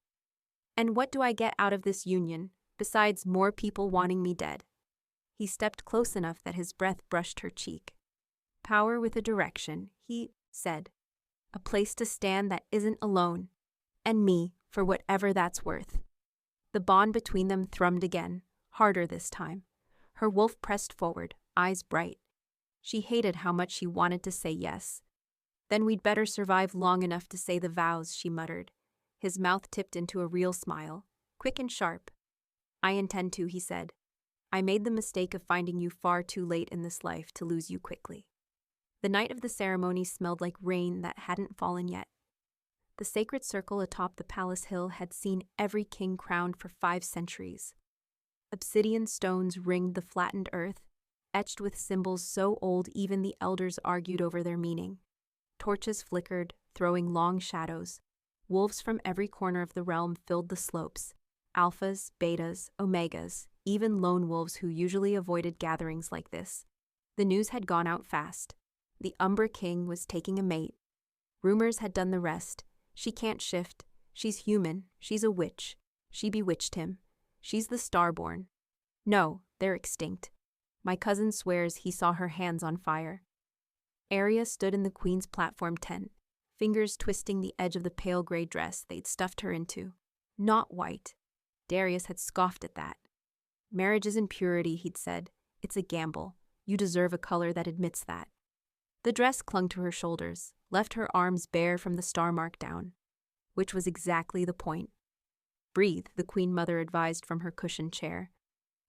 And what do I get out of this union, besides more people wanting me dead? He stepped close enough that his breath brushed her cheek. Power with a direction, he said. A place to stand that isn't alone. And me, for whatever that's worth. The bond between them thrummed again, harder this time. Her wolf pressed forward, eyes bright. She hated how much she wanted to say yes. Then we'd better survive long enough to say the vows, she muttered. His mouth tipped into a real smile, quick and sharp. I intend to, he said. I made the mistake of finding you far too late in this life to lose you quickly. The night of the ceremony smelled like rain that hadn't fallen yet. The sacred circle atop the palace hill had seen every king crowned for 5 centuries. Obsidian stones ringed the flattened earth, etched with symbols so old even the elders argued over their meaning. Torches flickered, throwing long shadows. Wolves from every corner of the realm filled the slopes. Alphas, betas, omegas, even lone wolves who usually avoided gatherings like this. The news had gone out fast. The Umbra King was taking a mate. Rumors had done the rest. She can't shift. She's human. She's a witch. She bewitched him. She's the starborn. No, they're extinct. My cousin swears he saw her hands on fire. Aria stood in the queen's platform tent, fingers twisting the edge of the pale gray dress they'd stuffed her into. Not white. Darius had scoffed at that. Marriage isn't purity, he'd said. It's a gamble. You deserve a color that admits that. The dress clung to her shoulders, left her arms bare from the star mark down, which was exactly the point. Breathe, the Queen Mother advised from her cushioned chair.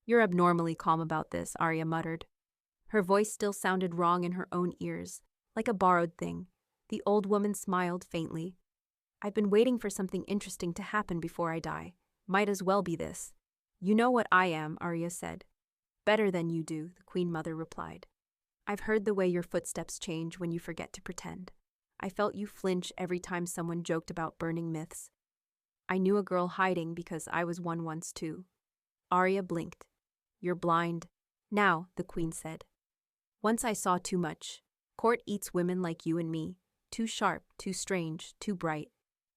You're abnormally calm about this, Aria muttered. Her voice still sounded wrong in her own ears, like a borrowed thing. The old woman smiled faintly. I've been waiting for something interesting to happen before I die. Might as well be this. You know what I am, Aria said. Better than you do, the Queen Mother replied. I've heard the way your footsteps change when you forget to pretend. I felt you flinch every time someone joked about burning myths. I knew a girl hiding because I was one once too. Aria blinked. You're blind. Now, the Queen said. Once I saw too much. Court eats women like you and me. Too sharp, too strange, too bright.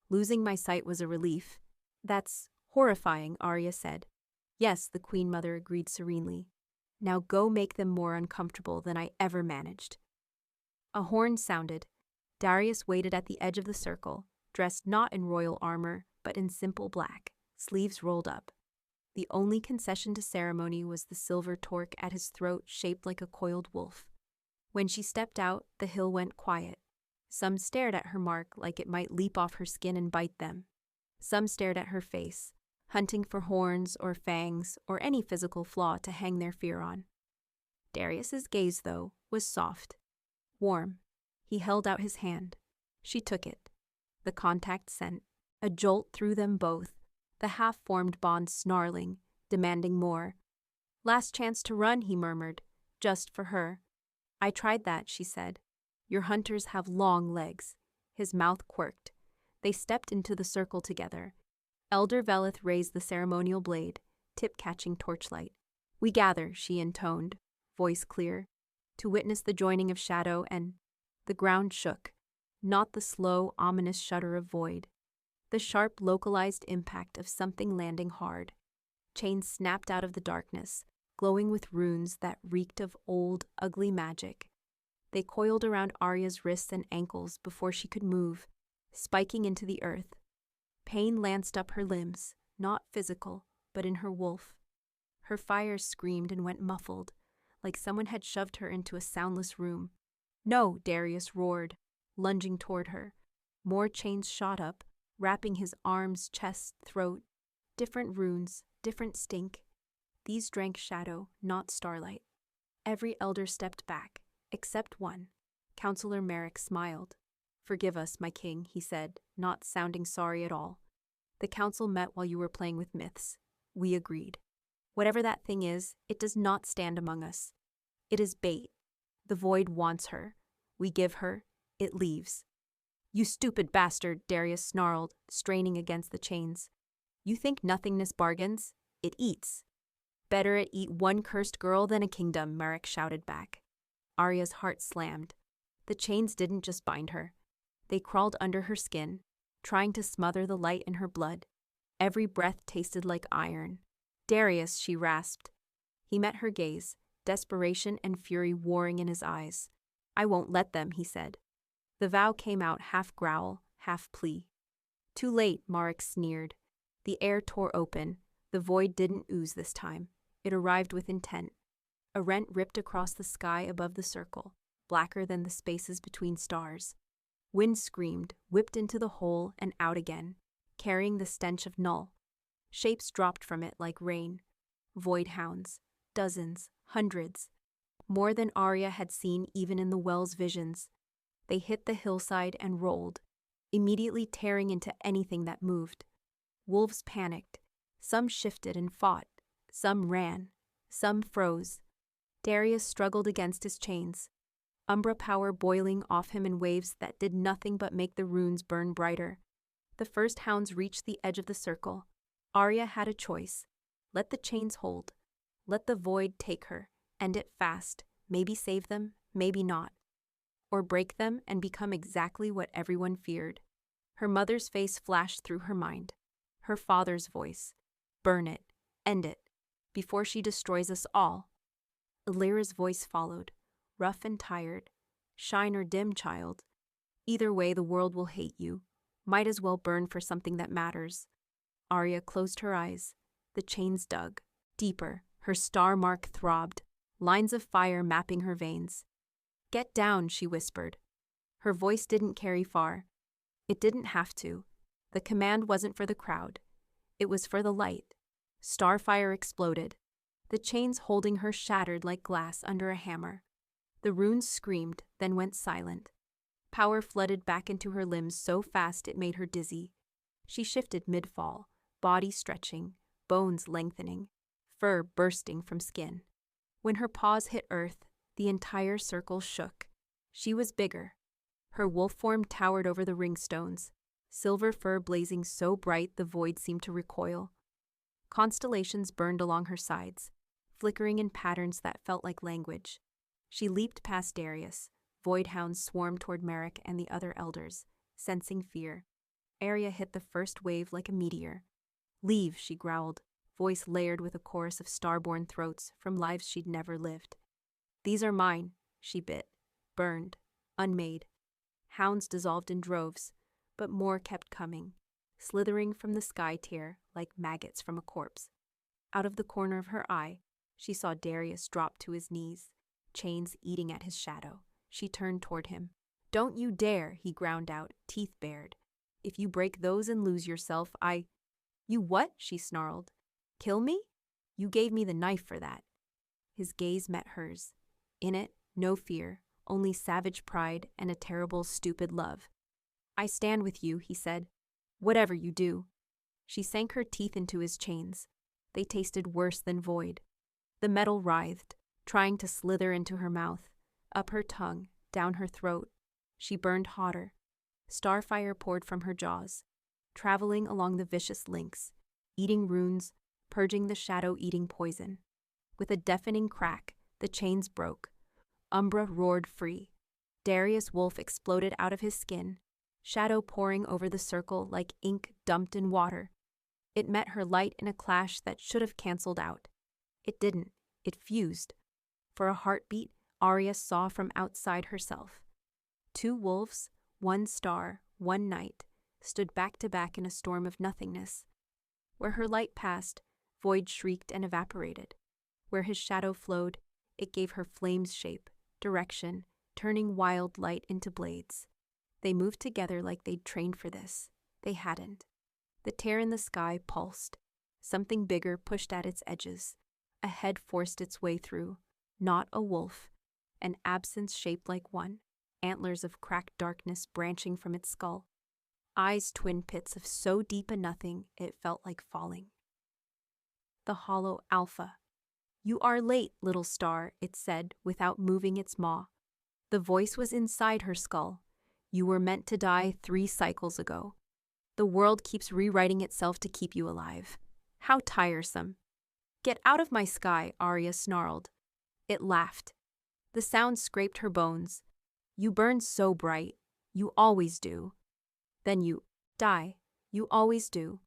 Losing my sight was a relief. That's horrifying, Aria said. Yes, the Queen Mother agreed serenely. Now go make them more uncomfortable than I ever managed. A horn sounded. Darius waited at the edge of the circle, dressed not in royal armor, but in simple black, sleeves rolled up. The only concession to ceremony was the silver torque at his throat shaped like a coiled wolf. When she stepped out, the hill went quiet. Some stared at her mark like it might leap off her skin and bite them. Some stared at her face, hunting for horns or fangs or any physical flaw to hang their fear on. Darius's gaze, though, was soft, warm. He held out his hand. She took it. The contact sent a jolt through them both, the half-formed bond snarling, demanding more. Last chance to run, he murmured, just for her. I tried that, she said. Your hunters have long legs. His mouth quirked. They stepped into the circle together. Elder Veleth raised the ceremonial blade, tip-catching torchlight. We gather, she intoned, voice clear, to witness the joining of shadow and... The ground shook, not the slow, ominous shudder of void. The sharp, localized impact of something landing hard. Chains snapped out of the darkness, glowing with runes that reeked of old, ugly magic. They coiled around Aria's wrists and ankles before she could move, spiking into the earth. Pain lanced up her limbs, not physical, but in her wolf. Her fires screamed and went muffled, like someone had shoved her into a soundless room. No, Darius roared, lunging toward her. More chains shot up, wrapping his arms, chest, throat. Different runes, different stink. These drank shadow, not starlight. Every elder stepped back, except one. Counselor Merrick smiled. Forgive us, my king, he said, not sounding sorry at all. The council met while you were playing with myths. We agreed. Whatever that thing is, it does not stand among us. It is bait. The void wants her. We give her. It leaves. You stupid bastard, Darius snarled, straining against the chains. You think nothingness bargains? It eats. Better it eat one cursed girl than a kingdom, Merrick shouted back. Aria's heart slammed. The chains didn't just bind her. They crawled under her skin, trying to smother the light in her blood. Every breath tasted like iron. Darius, she rasped. He met her gaze, desperation and fury warring in his eyes. I won't let them, he said. The vow came out half growl, half plea. Too late, Marek sneered. The air tore open. The void didn't ooze this time. It arrived with intent. A rent ripped across the sky above the circle, blacker than the spaces between stars. Wind screamed, whipped into the hole and out again, carrying the stench of null. Shapes dropped from it like rain. Void hounds. Dozens. Hundreds. More than Aria had seen even in the well's visions. They hit the hillside and rolled, immediately tearing into anything that moved. Wolves panicked. Some shifted and fought. Some ran. Some froze. Darius struggled against his chains, Umbra power boiling off him in waves that did nothing but make the runes burn brighter. The first hounds reached the edge of the circle. Aria had a choice. Let the chains hold. Let the void take her. End it fast. Maybe save them, maybe not. Or break them and become exactly what everyone feared. Her mother's face flashed through her mind. Her father's voice. Burn it. End it. Before she destroys us all. Illyra's voice followed. Rough and tired. Shine or dim, child. Either way, the world will hate you. Might as well burn for something that matters. Aria closed her eyes. The chains dug. Deeper. Her star mark throbbed. Lines of fire mapping her veins. Get down, she whispered. Her voice didn't carry far. It didn't have to. The command wasn't for the crowd. It was for the light. Starfire exploded. The chains holding her shattered like glass under a hammer. The runes screamed, then went silent. Power flooded back into her limbs so fast it made her dizzy. She shifted mid-fall, body stretching, bones lengthening, fur bursting from skin. When her paws hit earth, the entire circle shook. She was bigger. Her wolf form towered over the ringstones, silver fur blazing so bright the void seemed to recoil. Constellations burned along her sides, flickering in patterns that felt like language. She leaped past Darius. Void hounds swarmed toward Merrick and the other elders, sensing fear. Aria hit the first wave like a meteor. "Leave," she growled, voice layered with a chorus of starborn throats from lives she'd never lived. "These are mine," she bit, burned, unmade. Hounds dissolved in droves, but more kept coming, slithering from the sky tier like maggots from a corpse. Out of the corner of her eye, she saw Darius drop to his knees, chains eating at his shadow. She turned toward him. "Don't you dare," he ground out, teeth bared. "If you break those and lose yourself, You what?" she snarled. "Kill me? You gave me the knife for that." His gaze met hers. In it, no fear, only savage pride and a terrible, stupid love. "I stand with you," he said. "Whatever you do." She sank her teeth into his chains. They tasted worse than void. The metal writhed, trying to slither into her mouth, up her tongue, down her throat. She burned hotter. Starfire poured from her jaws, traveling along the vicious links, eating runes, purging the shadow-eating poison. With a deafening crack, the chains broke. Umbra roared free. Darius' wolf exploded out of his skin, shadow pouring over the circle like ink dumped in water. It met her light in a clash that should have canceled out. It didn't. It fused. For a heartbeat, Aria saw from outside herself. Two wolves, one star, one night, stood back to back in a storm of nothingness. Where her light passed, void shrieked and evaporated. Where his shadow flowed, it gave her flames shape, direction, turning wild light into blades. They moved together like they'd trained for this. They hadn't. The tear in the sky pulsed. Something bigger pushed at its edges. A head forced its way through. Not a wolf. An absence shaped like one. Antlers of cracked darkness branching from its skull. Eyes twin pits of so deep a nothing it felt like falling. The hollow Alpha. "You are late, little star," it said without moving its maw. The voice was inside her skull. "You were meant to die 3 cycles ago. The world keeps rewriting itself to keep you alive. How tiresome." "Get out of my sky," Aria snarled. It laughed. The sound scraped her bones. "You burn so bright. You always do. Then you die. You always do.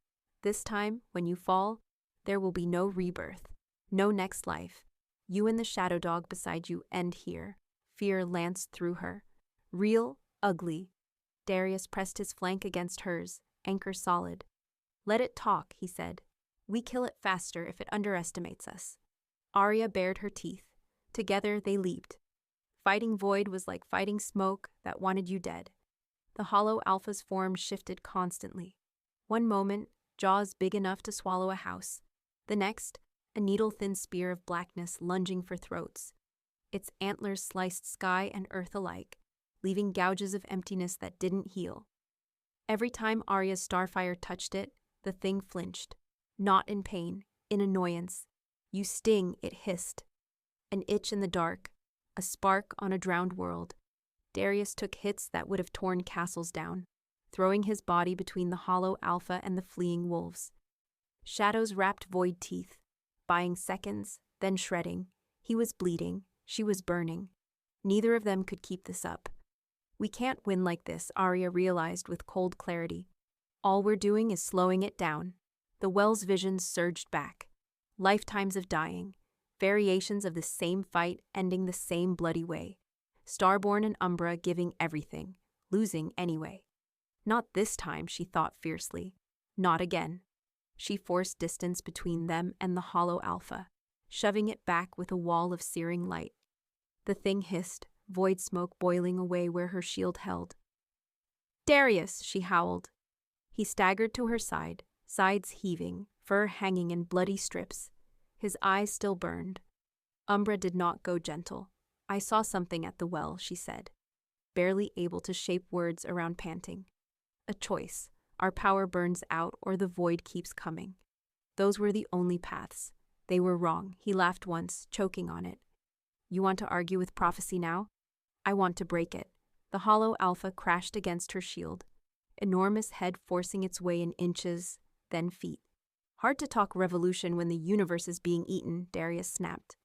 This time, when you fall, there will be no rebirth, no next life. You and the shadow dog beside you end here." Fear lanced through her. Real, ugly. Darius pressed his flank against hers, anchor solid. "Let it talk," he said. "We kill it faster if it underestimates us." Aria bared her teeth. Together they leaped. Fighting void was like fighting smoke that wanted you dead. The hollow Alpha's form shifted constantly. One moment, jaws big enough to swallow a house. The next, a needle-thin spear of blackness lunging for throats. Its antlers sliced sky and earth alike, leaving gouges of emptiness that didn't heal. Every time Aria's starfire touched it, the thing flinched. Not in pain, in annoyance. "You sting," it hissed. An itch in the dark, a spark on a drowned world. Darius took hits that would have torn castles down, throwing his body between the hollow Alpha and the fleeing wolves. Shadows wrapped void teeth, buying seconds, then shredding. He was bleeding, she was burning. Neither of them could keep this up. "We can't win like this," Aria realized with cold clarity. "All we're doing is slowing it down." The well's visions surged back. Lifetimes of dying. Variations of the same fight ending the same bloody way. Starborn and Umbra giving everything, losing anyway. Not this time, she thought fiercely. Not again. She forced distance between them and the hollow Alpha, shoving it back with a wall of searing light. The thing hissed, void smoke boiling away where her shield held. "Darius!" she howled. He staggered to her side, sides heaving, fur hanging in bloody strips. His eyes still burned. Umbra did not go gentle. "I saw something at the well," she said, barely able to shape words around panting. A choice, Our power burns out or the void keeps coming. Those were the only paths. They were wrong. He laughed once, choking on it. You want to argue with prophecy now? I want to break it. The hollow alpha crashed against her shield, enormous head forcing its way in inches, then feet. Hard to talk revolution when the universe is being eaten, Darius snapped.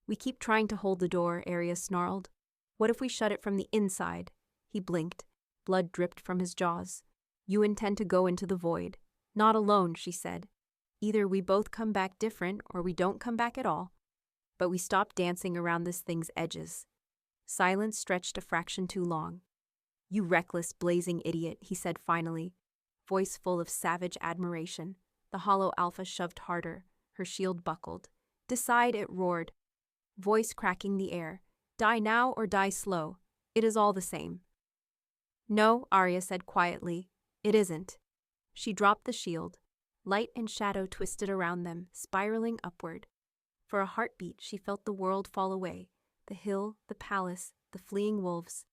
We keep trying to hold the door, Aria snarled. What if we shut it from the inside? He blinked. Blood dripped from his jaws. You intend to go into the void. Not alone, she said. Either we both come back different or we don't come back at all. But we stopped dancing around this thing's edges. Silence stretched a fraction too long. You reckless, blazing idiot, he said finally, voice full of savage admiration. The hollow alpha shoved harder. Her shield buckled. Decide, it roared. Voice cracking the air. Die now or die slow. It is all the same. No, Aria said quietly. It isn't. She dropped the shield. Light and shadow twisted around them, spiraling upward. For a heartbeat, she felt the world fall away. The hill, the palace, the fleeing wolves.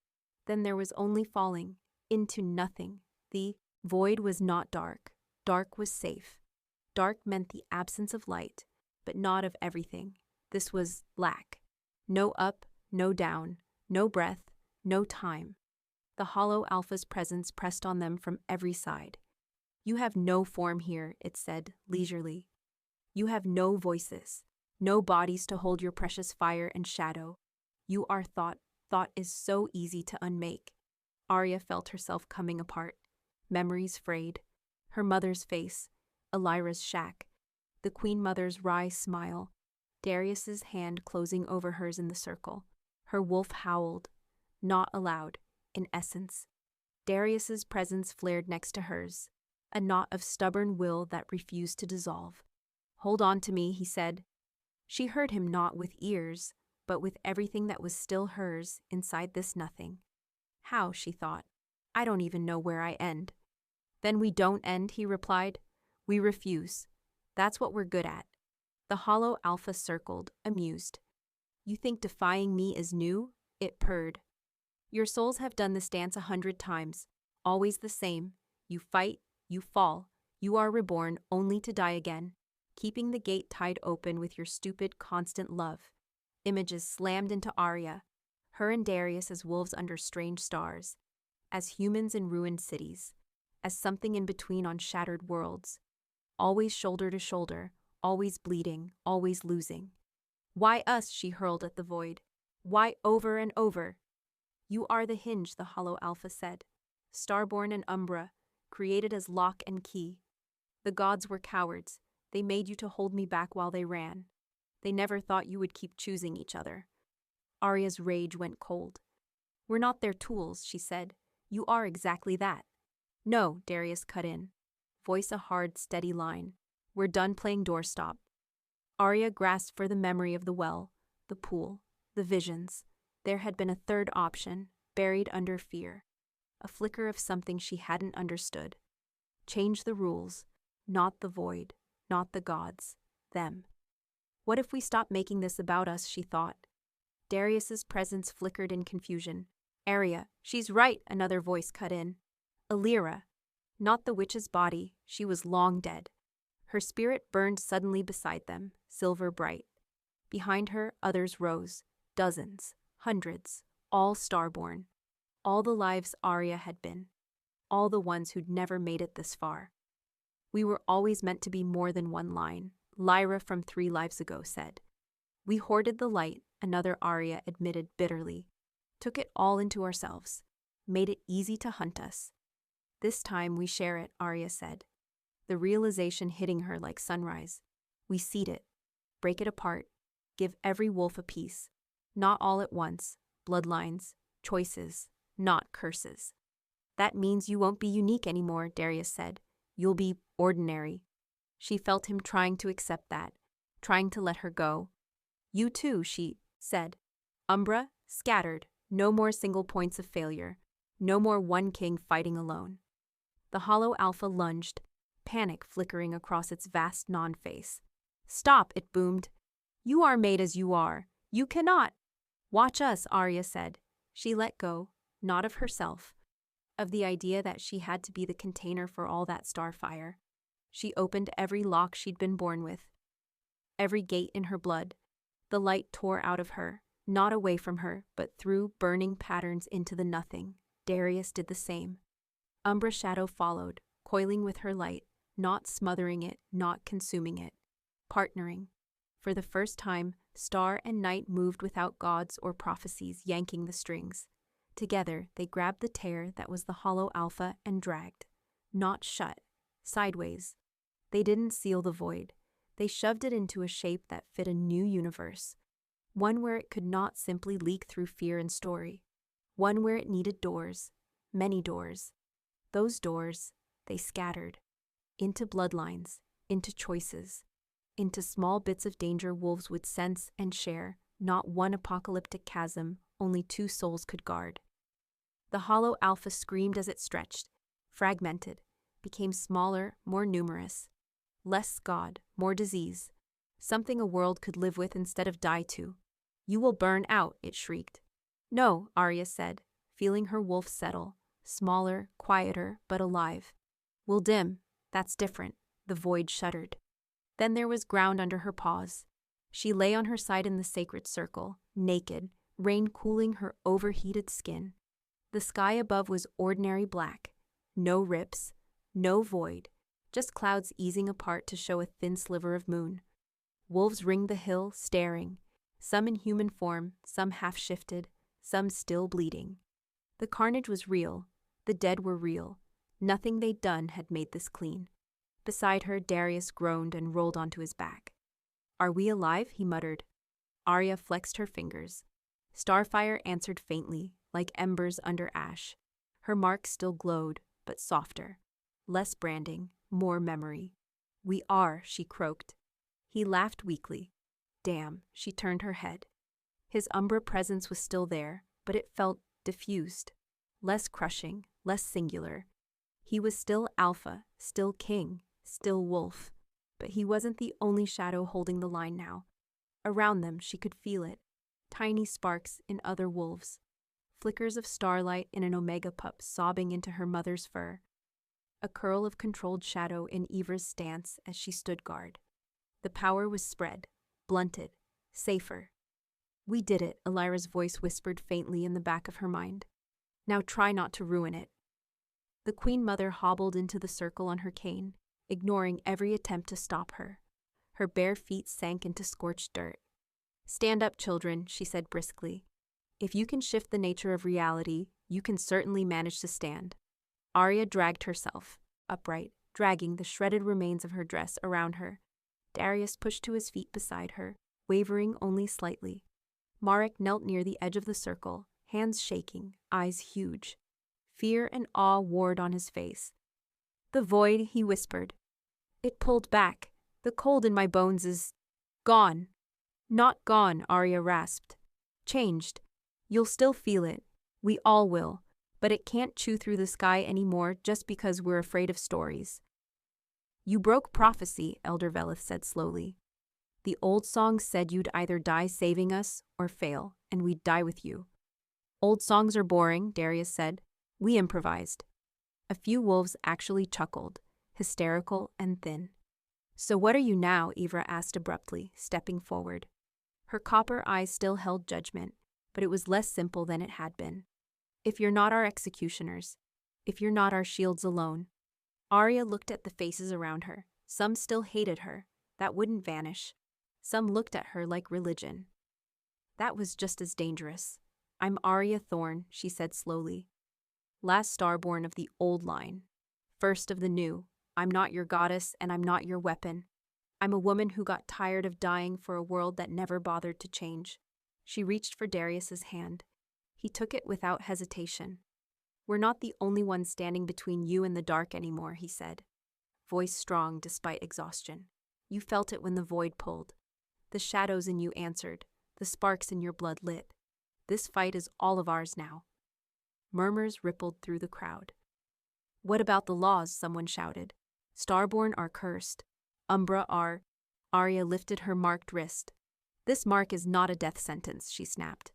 Then there was only falling, into nothing. The void was not dark. Dark was safe. Dark meant the absence of light, but not of everything. This was lack. No up, no down, no breath, no time. The hollow alpha's presence pressed on them from every side. You have no form here, it said, leisurely. You have no voices, no bodies to hold your precious fire and shadow. You are thought. Thought is so easy to unmake. Aria felt herself coming apart. Memories frayed. Her mother's face, Elira's shack, the Queen Mother's wry smile, Darius's hand closing over hers in the circle. Her wolf howled, not aloud, in essence. Darius's presence flared next to hers, a knot of stubborn will that refused to dissolve. Hold on to me, he said. She heard him not with ears, but with everything that was still hers inside this nothing. How, she thought. I don't even know where I end. Then we don't end, he replied. We refuse. That's what we're good at. The hollow alpha circled, amused. You think defying me is new? It purred. Your souls have done this dance 100 times, always the same. You fight, you fall, you are reborn only to die again, keeping the gate tied open with your stupid, constant love. Images slammed into Aria, her and Darius as wolves under strange stars, as humans in ruined cities, as something in between on shattered worlds. Always shoulder to shoulder, always bleeding, always losing. Why us, she hurled at the void. Why over and over? You are the hinge, the hollow alpha said. Starborn and Umbra, created as lock and key. The gods were cowards. They made you to hold me back while they ran. They never thought you would keep choosing each other. Aria's rage went cold. We're not their tools, she said. You are exactly that. No, Darius cut in. Voice a hard, steady line. We're done playing doorstop. Aria grasped for the memory of the well, the pool, the visions. There had been a third option, buried under fear. A flicker of something she hadn't understood. Change the rules, not the void, not the gods, them. What if we stop making this about us, she thought. Darius's presence flickered in confusion. Aria, she's right, another voice cut in. Elira. Not the witch's body, she was long dead. Her spirit burned suddenly beside them, silver bright. Behind her, others rose, dozens, hundreds, all starborn. All the lives Aria had been. All the ones who'd never made it this far. We were always meant to be more than one line, Lyra from 3 lives ago said. We hoarded the light, another Aria admitted bitterly. Took it all into ourselves. Made it easy to hunt us. This time we share it, Aria said. The realization hitting her like sunrise. We seed it. Break it apart. Give every wolf a piece. Not all at once. Bloodlines. Choices. Not curses. That means you won't be unique anymore, Darius said. You'll be ordinary. She felt him trying to accept that, trying to let her go. You too, she said. Umbra, scattered, no more single points of failure, no more one king fighting alone. The hollow alpha lunged, panic flickering across its vast non-face. Stop, it boomed. You are made as you are. You cannot. Watch us, Aria said. She let go, not of herself. of the idea that she had to be the container for all that starfire. She opened every lock she'd been born with, every gate in her blood. The light tore out of her, not away from her, but through burning patterns into the nothing. Darius did the same. Umbra Shadow followed, coiling with her light, not smothering it, not consuming it, partnering. For the first time, Star and Night moved without gods or prophecies yanking the strings. Together, they grabbed the tear that was the hollow alpha and dragged. Not shut, sideways. They didn't seal the void. They shoved it into a shape that fit a new universe. One where it could not simply leak through fear and story. One where it needed doors, many doors. Those doors, they scattered. Into bloodlines, into choices, into small bits of danger wolves would sense and share, not one apocalyptic chasm, only two souls could guard. The hollow alpha screamed as it stretched, fragmented, became smaller, more numerous. Less God, more disease. Something a world could live with instead of die to. You will burn out, it shrieked. No, Aria said, feeling her wolf settle, smaller, quieter, but alive. We'll dim, that's different, the void shuddered. Then there was ground under her paws. She lay on her side in the sacred circle, naked, rain cooling her overheated skin. The sky above was ordinary black. No rips, no void, just clouds easing apart to show a thin sliver of moon. Wolves ringed the hill, staring, some in human form, some half-shifted, some still bleeding. The carnage was real. The dead were real. Nothing they'd done had made this clean. Beside her, Darius groaned and rolled onto his back. Are we alive? He muttered. Aria flexed her fingers. Starfire answered faintly, like embers under ash. Her mark still glowed, but softer. Less branding, more memory. We are, she croaked. He laughed weakly. Damn, she turned her head. His umbra presence was still there, but it felt diffused. Less crushing, less singular. He was still alpha, still king, still wolf. But he wasn't the only shadow holding the line now. Around them, she could feel it. Tiny sparks in other wolves. Flickers of starlight in an omega pup sobbing into her mother's fur. A curl of controlled shadow in Eva's stance as she stood guard. The power was spread, blunted, safer. We did it, Elira's voice whispered faintly in the back of her mind. Now try not to ruin it. The Queen Mother hobbled into the circle on her cane, ignoring every attempt to stop her. Her bare feet sank into scorched dirt. Stand up, children, she said briskly. If you can shift the nature of reality, you can certainly manage to stand. Aria dragged herself, upright, dragging the shredded remains of her dress around her. Darius pushed to his feet beside her, wavering only slightly. Marek knelt near the edge of the circle, hands shaking, eyes huge. Fear and awe warred on his face. The void, he whispered. It pulled back. The cold in my bones is gone. Not gone, Aria rasped. Changed. You'll still feel it. We all will. But it can't chew through the sky anymore just because we're afraid of stories. You broke prophecy, Elder Velith said slowly. The old songs said you'd either die saving us or fail, and we'd die with you. Old songs are boring, Darius said. We improvised. A few wolves actually chuckled, hysterical and thin. So what are you now? Ivra asked abruptly, stepping forward. Her copper eyes still held judgment, but it was less simple than it had been. If you're not our executioners, if you're not our shields alone. Aria looked at the faces around her. Some still hated her. That wouldn't vanish. Some looked at her like religion. That was just as dangerous. I'm Aria Thorne, she said slowly. Last starborn of the old line. First of the new. I'm not your goddess and I'm not your weapon. I'm a woman who got tired of dying for a world that never bothered to change. She reached for Darius's hand. He took it without hesitation. We're not the only ones standing between you and the dark anymore, he said. Voice strong despite exhaustion. You felt it when the void pulled. The shadows in you answered. The sparks in your blood lit. This fight is all of ours now. Murmurs rippled through the crowd. What about the laws? Someone shouted. Starborn are cursed. Umbra are. Aria lifted her marked wrist. This mark is not a death sentence, she snapped.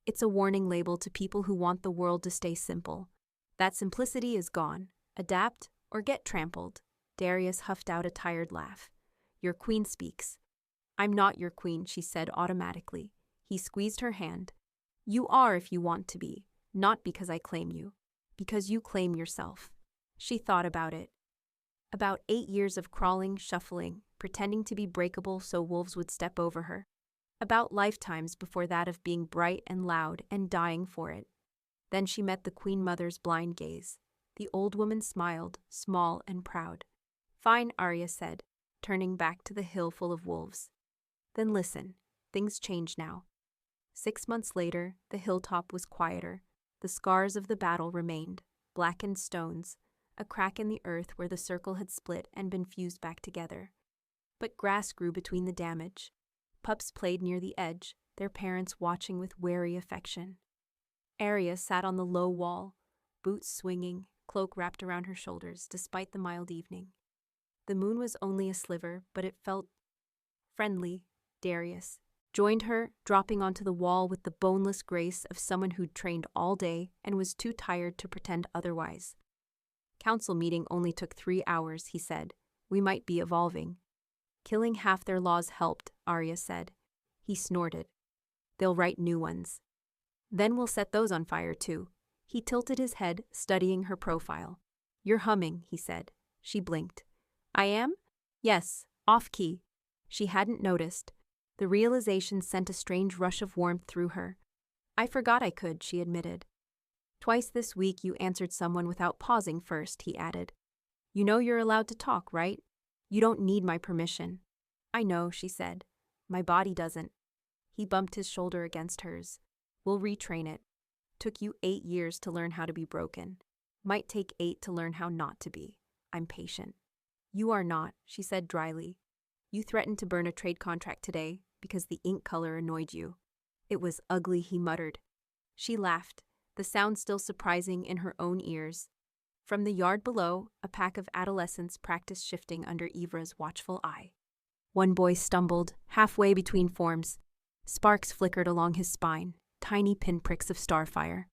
It's a warning label to people who want the world to stay simple. That simplicity is gone. Adapt or get trampled. Darius huffed out a tired laugh. Your queen speaks. I'm not your queen, she said automatically. He squeezed her hand. You are if you want to be, not because I claim you, because you claim yourself. She thought about it. About 8 years of crawling, shuffling, pretending to be breakable so wolves would step over her. About lifetimes before that of being bright and loud and dying for it. Then she met the Queen Mother's blind gaze. The old woman smiled, small and proud. Fine, Aria said, turning back to the hill full of wolves. Then listen, things change now. 6 months later, the hilltop was quieter. The scars of the battle remained, blackened stones, a crack in the earth where the circle had split and been fused back together. But grass grew between the damage. Pups played near the edge, their parents watching with wary affection. Aria sat on the low wall, boots swinging, cloak wrapped around her shoulders, despite the mild evening. The moon was only a sliver, but it felt friendly. Darius joined her, dropping onto the wall with the boneless grace of someone who'd trained all day and was too tired to pretend otherwise. Council meeting only took 3 hours, he said. We might be evolving. Killing half their laws helped, Aria said. He snorted. They'll write new ones. Then we'll set those on fire too. He tilted his head, studying her profile. You're humming, he said. She blinked. I am? Yes, off-key. She hadn't noticed. The realization sent a strange rush of warmth through her. I forgot I could, she admitted. Twice this week you answered someone without pausing first, he added. You know you're allowed to talk, right? You don't need my permission. I know, she said. My body doesn't. He bumped his shoulder against hers. We'll retrain it. Took you 8 years to learn how to be broken. Might take 8 to learn how not to be. I'm patient. You are not, she said dryly. You threatened to burn a trade contract today because the ink color annoyed you. It was ugly, he muttered. She laughed, the sound still surprising in her own ears. From the yard below, a pack of adolescents practiced shifting under Ivra's watchful eye. One boy stumbled, halfway between forms. Sparks flickered along his spine, tiny pinpricks of starfire.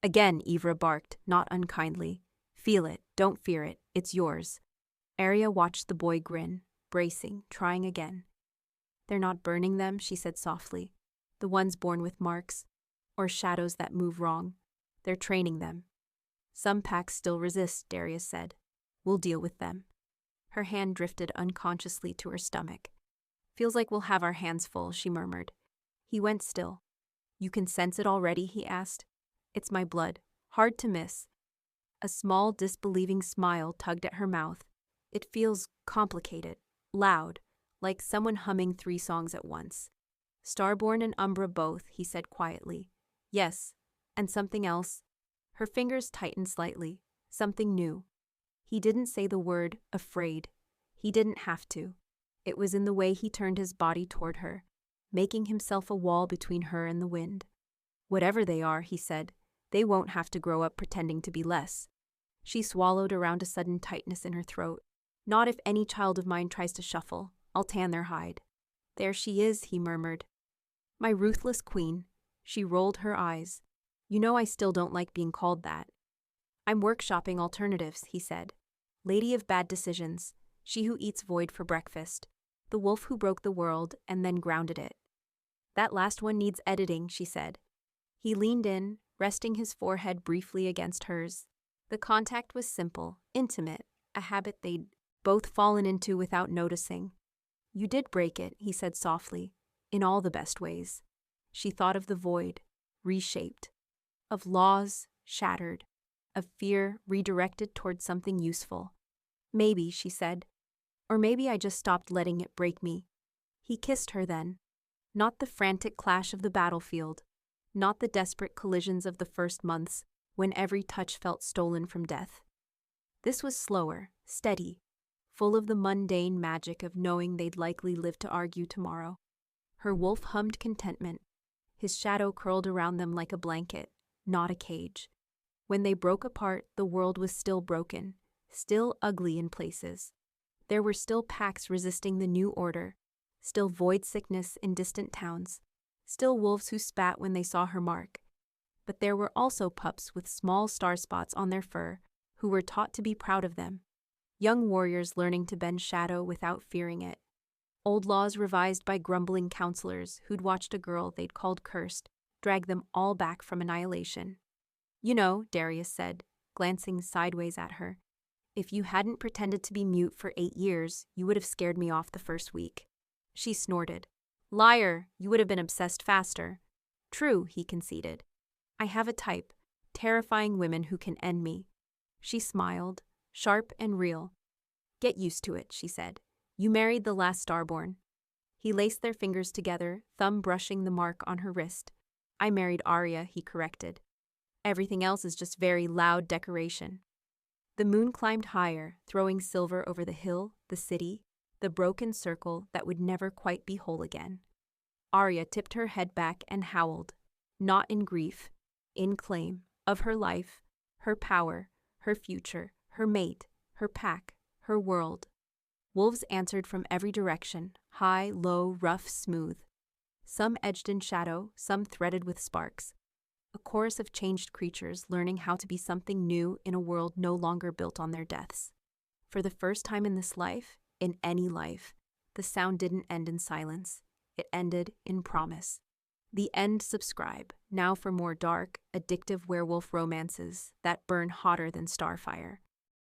Again, Ivra barked, not unkindly. Feel it, don't fear it, it's yours. Aria watched the boy grin, bracing, trying again. They're not burning them, she said softly. The ones born with marks, or shadows that move wrong. They're training them. Some packs still resist, Darius said. We'll deal with them. Her hand drifted unconsciously to her stomach. Feels like we'll have our hands full, she murmured. He went still. You can sense it already, he asked. It's my blood. Hard to miss. A small, disbelieving smile tugged at her mouth. It feels complicated, loud, like someone humming 3 songs at once. Starborn and Umbra both, he said quietly. Yes, and something else. Her fingers tightened slightly. Something new. He didn't say the word, afraid. He didn't have to. It was in the way he turned his body toward her, making himself a wall between her and the wind. Whatever they are, he said, they won't have to grow up pretending to be less. She swallowed around a sudden tightness in her throat. Not if any child of mine tries to shuffle. I'll tan their hide. There she is, he murmured. My ruthless queen. She rolled her eyes. You know I still don't like being called that. I'm workshopping alternatives, he said. Lady of bad decisions. She who eats void for breakfast. The wolf who broke the world and then grounded it. That last one needs editing, she said. He leaned in, resting his forehead briefly against hers. The contact was simple, intimate, a habit they'd both fallen into without noticing. You did break it, he said softly, in all the best ways. She thought of the void, reshaped, of laws shattered, of fear redirected toward something useful. Maybe, she said, or maybe I just stopped letting it break me. He kissed her then. Not the frantic clash of the battlefield, not the desperate collisions of the first months when every touch felt stolen from death. This was slower, steady, full of the mundane magic of knowing they'd likely live to argue tomorrow. Her wolf hummed contentment. His shadow curled around them like a blanket, not a cage. When they broke apart, the world was still broken, still ugly in places. There were still packs resisting the new order, still void sickness in distant towns, still wolves who spat when they saw her mark. But there were also pups with small star spots on their fur who were taught to be proud of them. Young warriors learning to bend shadow without fearing it. Old laws revised by grumbling counselors who'd watched a girl they'd called cursed drag them all back from annihilation. You know, Darius said, glancing sideways at her, if you hadn't pretended to be mute for 8 years, you would have scared me off the first week. She snorted. Liar, you would have been obsessed faster. True, he conceded. I have a type, terrifying women who can end me. She smiled, sharp and real. Get used to it, she said. You married the last starborn. He laced their fingers together, thumb brushing the mark on her wrist. I married Aria, he corrected. Everything else is just very loud decoration. The moon climbed higher, throwing silver over the hill, the city, the broken circle that would never quite be whole again. Aria tipped her head back and howled, not in grief, in claim of her life, her power, her future, her mate, her pack, her world. Wolves answered from every direction, high, low, rough, smooth. Some edged in shadow, some threaded with sparks. A chorus of changed creatures learning how to be something new in a world no longer built on their deaths. For the first time in this life, in any life, the sound didn't end in silence. It ended in promise. The End subscribe, now for more dark, addictive werewolf romances that burn hotter than starfire.